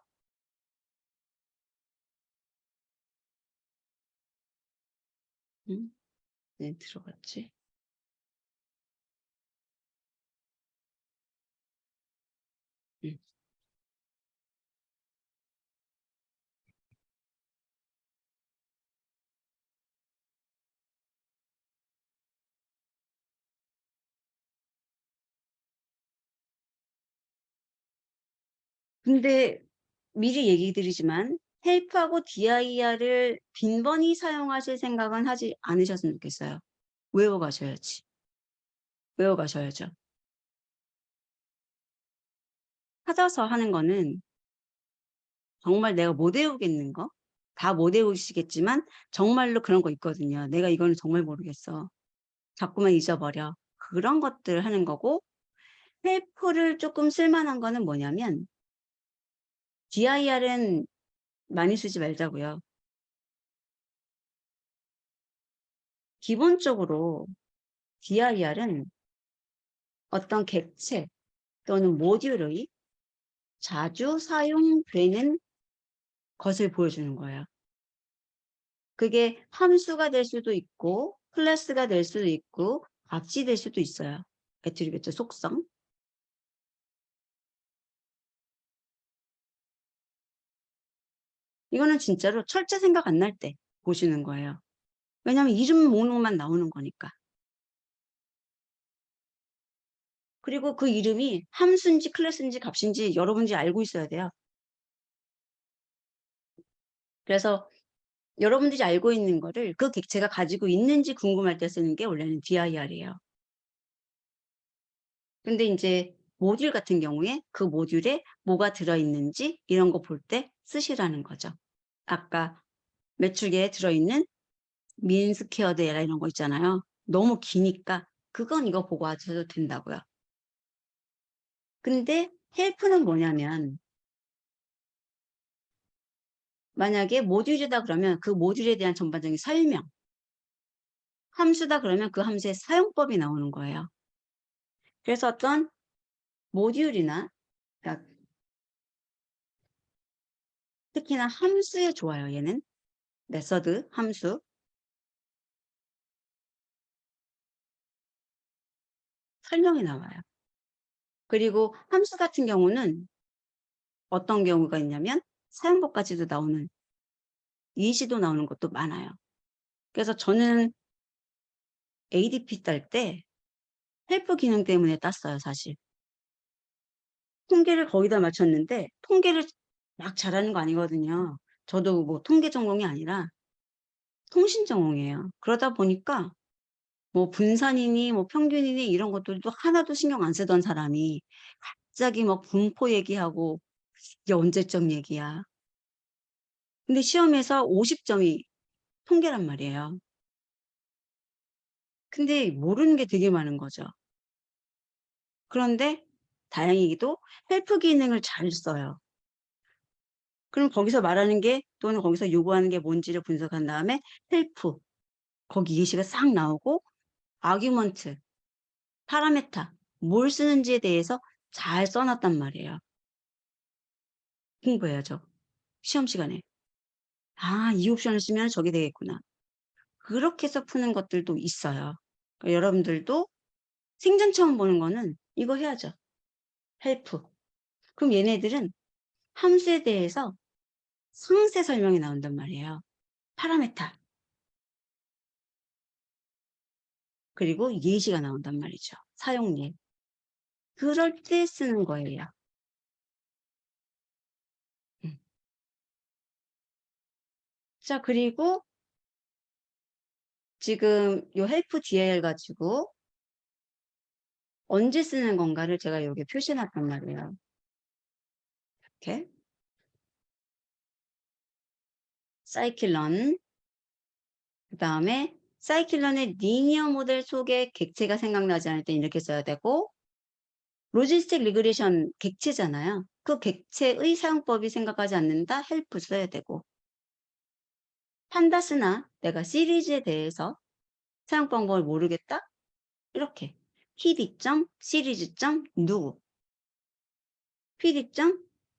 네, 들어갔지. 음. 근데 미리 얘기 드리지만 헬프하고 DIR을 빈번히 사용하실 생각은 하지 않으셨으면 좋겠어요. 외워가셔야지. 외워가셔야죠. 찾아서 하는 거는 정말 내가 못 외우겠는 거? 다 못 외우시겠지만 정말로 그런 거 있거든요. '내가 이거는 정말 모르겠어. 자꾸만 잊어버려.' 그런 것들 하는 거고, 헬프를 쪼끔 쓸 만한 거는 뭐냐면 DIR은 많이 쓰지 말자고요. 기본적으로 DIR은 어떤 객체 또는 모듈의 자주 사용되는 것을 보여주는 거예요. 그게 함수가 될 수도 있고 클래스가 될 수도 있고 값이 될 수도 있어요. 애트리뷰트 속성. 이거는 진짜로 철자 생각 안 날 때 보시는 거예요. 왜냐하면 이름 목록만 나오는 거니까. 그리고 그 이름이 함수인지 클래스인지 값인지 여러분이 알고 있어야 돼요. 그래서 여러분들이 알고 있는 거를 그 객체가 가지고 있는지 궁금할 때 쓰는 게 원래는 DIR이에요. 근데 인제 모듈 같은 경우에 그 모듈에 뭐가 들어있는지 이런 거 볼 때 쓰시라는 거죠. 아까 매출계에 들어있는 mean squared error 이런 거 있잖아요. 너무 기니까 그건 이거 보고 하셔도 된다고요. 근데 헬프는 뭐냐면 만약에 모듈이다 그러면 그 모듈에 대한 전반적인 설명, 함수다 그러면 그 함수의 사용법이 나오는 거예요. 그래서 어떤 모듈이나, 그러니까 특히나 함수에 좋아요, 얘는. 메서드, 함수. 설명이 나와요. 그리고 함수 같은 경우는 어떤 경우가 있냐면 사용법까지도 나오는, 예시도 나오는 것도 많아요. 그래서 저는 ADP 딸 때 헬프 기능 때문에 땄어요, 사실. 통계를 거의 다 맞췄는데 통계를 막 잘하는 거 아니거든요. 저도 뭐 통계 전공이 아니라 통신 전공이에요. 그러다 보니까 뭐 분산이니 뭐 평균이니 이런 것들도 하나도 신경 안 쓰던 사람이 갑자기 막 분포 얘기하고 이게 언제적 얘기야. 근데 시험에서 50 점이 통계란 말이에요. 근데 모르는 게 되게 많은 거죠. 그런데 다행히도 헬프 기능을 잘 써요. 그럼 거기서 말하는 게 또는 거기서 요구하는 게 뭔지를 분석한 다음에 헬프, 거기 예시가 싹 나오고 아규먼트, 파라메타 뭘 쓰는지에 대해서 잘 써 놨단 말이에요. 공부해야죠, 시험 시간에. '아 이 옵션을 쓰면 저게 되겠구나.' 그렇게 해서 푸는 것들도 있어요. 그러니까 여러분들도 생전 처음 보는 거는 이거 해야죠. 헬프. 그럼 얘네들은 함수에 대해서 상세 설명이 나온단 말이에요. 파라메타. 그리고 예시가 나온단 말이죠. 사용 예. 그럴 때 쓰는 거예요. 음. 자, 그리고 지금 요 헬프 DL 가지고 언제 쓰는 건가를 제가 여기 표시해 놨단 말이에요. 이렇게 사이클런, 그다음에 사이클론의 리니어 모델 속에 객체가 생각나지 않을 땐 이렇게 써야 되고, 로지스틱 리그레션 객체잖아요. 그 객체의 사용법이 생각하지 않는다 헬프 써야 되고, 판다스나 내가 시리즈에 대해서 사용 방법을 모르겠다 이렇게 pd. 시리즈. 누구, pd.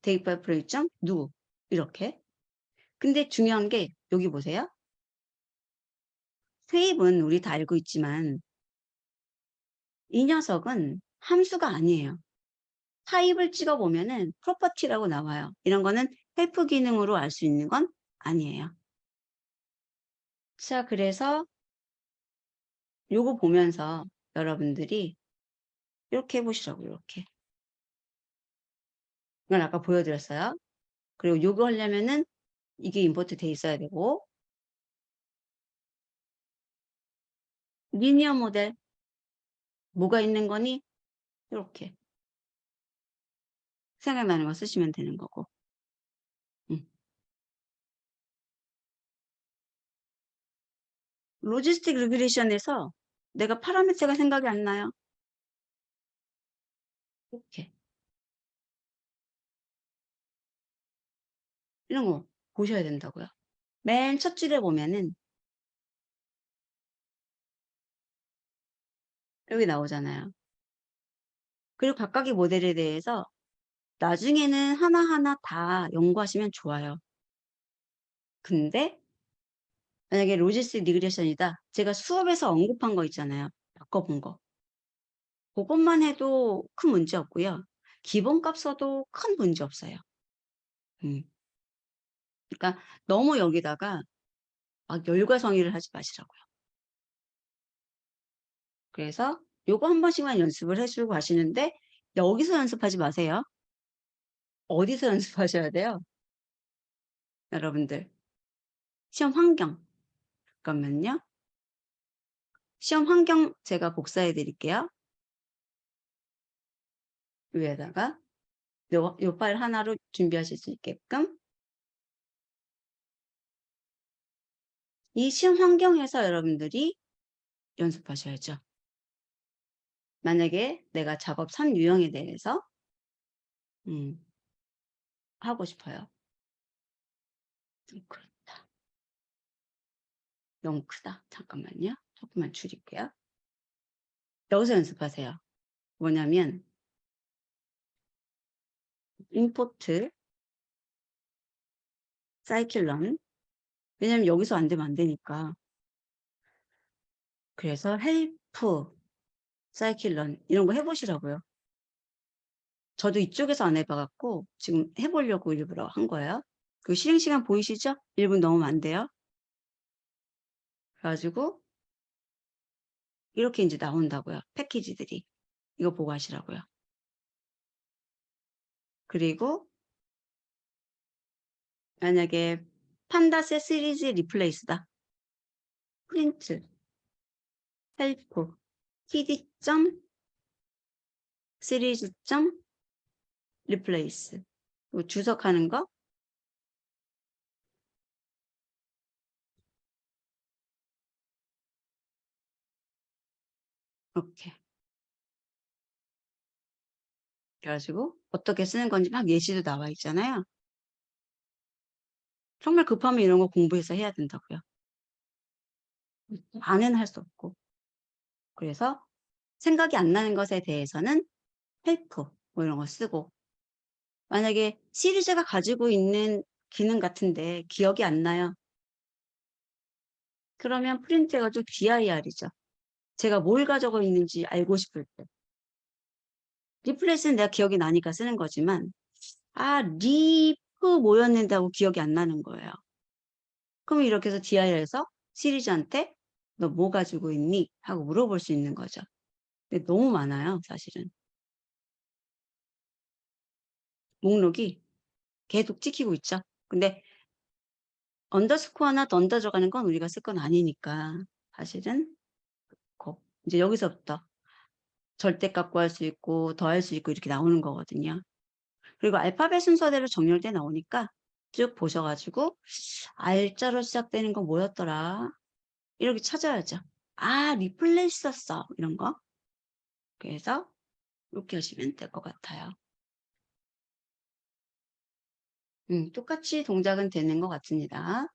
데이터 프레임. 누구 이렇게. 근데 중요한 게 여기 보세요. 세입은 우리 다 알고 있지만 이 녀석은 함수가 아니에요. 타입을 찍어 보면은 프로퍼티라고 나와요. 이런 거는 헬프 기능으로 알 수 있는 건 아니에요. 자, 그래서 요거 보면서 여러분들이 이렇게 해 보시라고요. 이렇게. 이건 아까 보여드렸어요. 그리고 요거 하려면은 이게 임포트 돼 있어야 되고, 리니어 모델 뭐가 있는 거니? 요렇게 생각나는 거 쓰시면 되는 거고. 로지스틱 리그레션에서 내가 파라미터가 생각이 안 나요. 이렇게. 이런 거 보셔야 된다고요. 맨 첫 줄에 보면은 여기 나오잖아요. 그리고 각각의 모델에 대해서 나중에는 하나하나 다 연구하시면 좋아요. 근데 만약에 로지스틱 리그레션이다. 제가 수업에서 언급한 거 있잖아요. 바꿔본 거. 그것만 해도 큰 문제 없고요. 기본값 써도 큰 문제 없어요. 그러니까 너무 여기다가 막 열과성의를 하지 마시라고요. 그래서 요거 한 번씩만 연습을 해주고 가시는데 여기서 연습하지 마세요. 어디서 연습하셔야 돼요? 여러분들. 시험 환경. 잠깐만요. 시험 환경 제가 복사해 드릴게요. 위에다가 요 파일 하나로 준비하실 수 있게끔. 이 시험 환경에서 여러분들이 연습하셔야죠. 만약에 내가 작업 3 유형에 대해서 하고 싶어요. 좀 그렇다. 너무 크다. 잠깐만요. 조금만 줄일게요. 여기서 연습하세요. 뭐냐면 임포트 사이클런. 왜냐면 여기서 안 되면 안 되니까. 그래서 헬프 사이클런 이런 거 해보시라고요. 저도 이쪽에서 안 해봐 갖고 지금 해보려고 일부러 한 거예요. 그 실행 시간 보이시죠? 1분 넘으면 안 돼요. 그래가지고 이렇게 이제 나온다고요. 패키지들이. 이거 보고 하시라고요. 그리고 만약에 판다세 시리즈 리플레이스다. 프린트 헬프 td. 시리즈 리플레이스 주석하는 거 이렇게 그래가지고 어떻게 쓰는 건지 막 예시도 나와 있잖아요. 정말 급하면 이런 거 공부해서 해야 된다고요. 안에는 할 수 없고. 그래서 생각이 안 나는 것에 대해서는 헬프 뭐 이런 거 쓰고, 만약에 시리즈가 가지고 있는 기능 같은데 기억이 안 나요. 그러면 프린트 해가지고 dir이죠. 제가 뭘 가지고 있는지 알고 싶을 때. 리플레이스는 내가 기억이 나니까 쓰는 거지만 리프 뭐였는데 하고 기억이 안 나는 거예요. 그럼 이렇게 해서 dir에서 시리즈한테 너 뭐 가지고 있니? 하고 물어볼 수 있는 거죠. 근데 너무 많아요, 사실은. 목록이 계속 찍히고 있죠. 근데 언더스코어나 던더 들어가는 건 우리가 쓸 건 아니니까 사실은 이제 여기서부터 절대값 구할 수 있고 더할 수 있고 이렇게 나오는 거거든요. 그리고 알파벳 순서대로 정렬돼 나오니까 쭉 보셔가지고 R자로 시작되는 거 뭐였더라? 이렇게 찾아야죠. 리플레이스 썼어. 이런 거. 그래서 이렇게 하시면 될 것 같아요. 똑같이 동작은 되는 것 같습니다.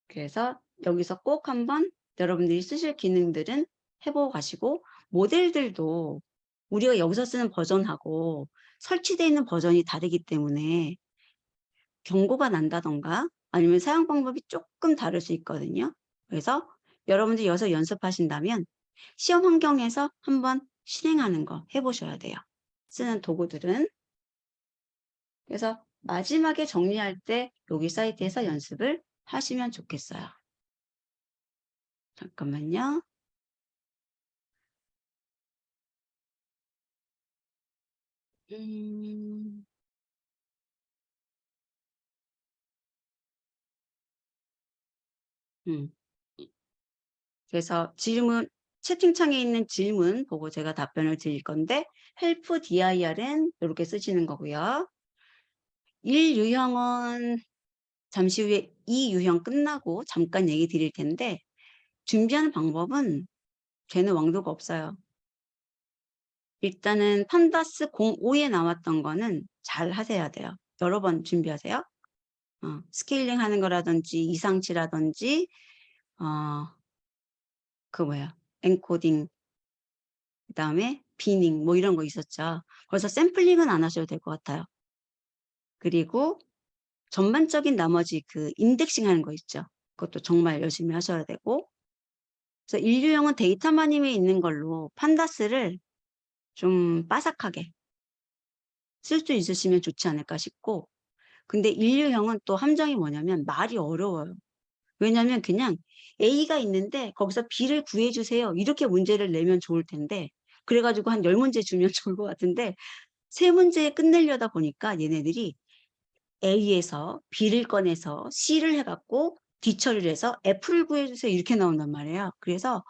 그래서 여기서 꼭 한번 여러분들이 쓰실 기능들은 해보고 가시고, 모델들도 우리가 여기서 쓰는 버전하고 설치되어 있는 버전이 다르기 때문에 경고가 난다던가 아니면 사용 방법이 조금 다를 수 있거든요. 그래서 여러분들이 여기서 연습하신다면 시험 환경에서 한번 실행하는 거 해보셔야 돼요. 쓰는 도구들은. 그래서 마지막에 정리할 때 여기 사이트에서 연습을 하시면 좋겠어요. 잠깐만요. 음, 음. 그래서 질문, 채팅창에 있는 질문 보고 제가 답변을 드릴 건데 help dir은 이렇게 쓰시는 거고요. 1유형은 잠시 후에 2유형 끝나고 잠깐 얘기 드릴 텐데 준비하는 방법은 되는 왕도가 없어요. 일단은 판다스 05에 나왔던 거는 잘 하셔야 돼요. 여러 번 준비하세요. 스케일링 하는 거라든지 이상치라든지 그 뭐야 엔코딩 그다음에 비닝 뭐 이런 거 있었죠. 그래서 샘플링은 안 하셔도 될 것 같아요. 그리고 전반적인 나머지 그 인덱싱 하는 거 있죠. 그것도 정말 열심히 하셔야 되고 그래서 인류형은 데이터만 힘에 있는 걸로 판다스를 좀 빠삭하게 쓸 수 있으시면 좋지 않을까 싶고 근데 인류형은 또 함정이 뭐냐면 말이 어려워요. 왜냐하면 그냥 A가 있는데 거기서 B를 구해주세요. 이렇게 문제를 내면 좋을 텐데 그래가지고 한 10문제 주면 좋을 것 같은데 3문제에 끝내려다 보니까 얘네들이 A에서 B를 꺼내서 C를 해갖고 뒤처리를 해서 F를 구해주세요. 이렇게 나온단 말이에요. 그래서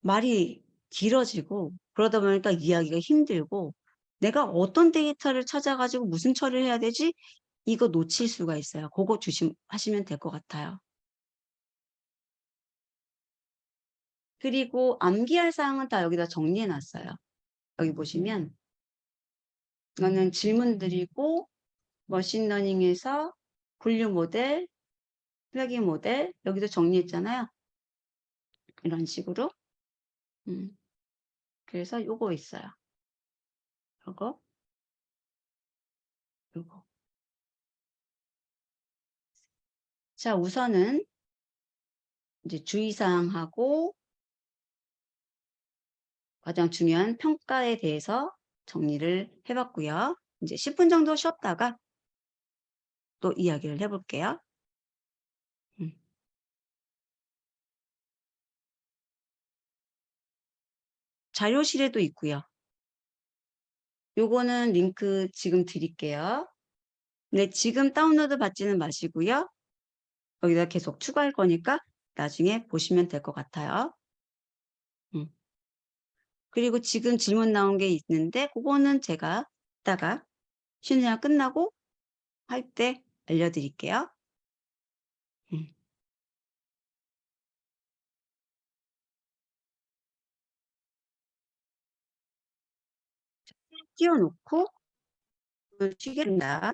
말이 길어지고 그러다 보니까 이해하기가 힘들고 내가 어떤 데이터를 찾아가지고 무슨 처리를 해야 되지? 이거 놓칠 수가 있어요. 그거 조심하시면 될 것 같아요. 그리고 암기할 사항은 다 여기다 정리해 놨어요. 여기 보시면 이거는 질문들이고 머신러닝에서 분류 모델, 플러깅 모델 여기도 정리했잖아요. 이런 식으로. 그래서 요거 있어요. 요거, 요거. 자, 우선은 이제 주의사항하고 가장 중요한 평가에 대해서 정리를 해봤고요. 이제 10분 정도 쉬었다가 또 이야기를 해볼게요. 음. 자료실에도 있고요. 요거는 링크 지금 드릴게요. 근데 지금 다운로드 받지는 마시고요. 여기다 계속 추가할 거니까 나중에 보시면 될 것 같아요. 음. 그리고 지금 질문 나온 게 있는데 그거는 제가 이따가 쉬는 시간 끝나고 할 때 알려드릴게요. 음. 띄워놓고 쉬겠습니다.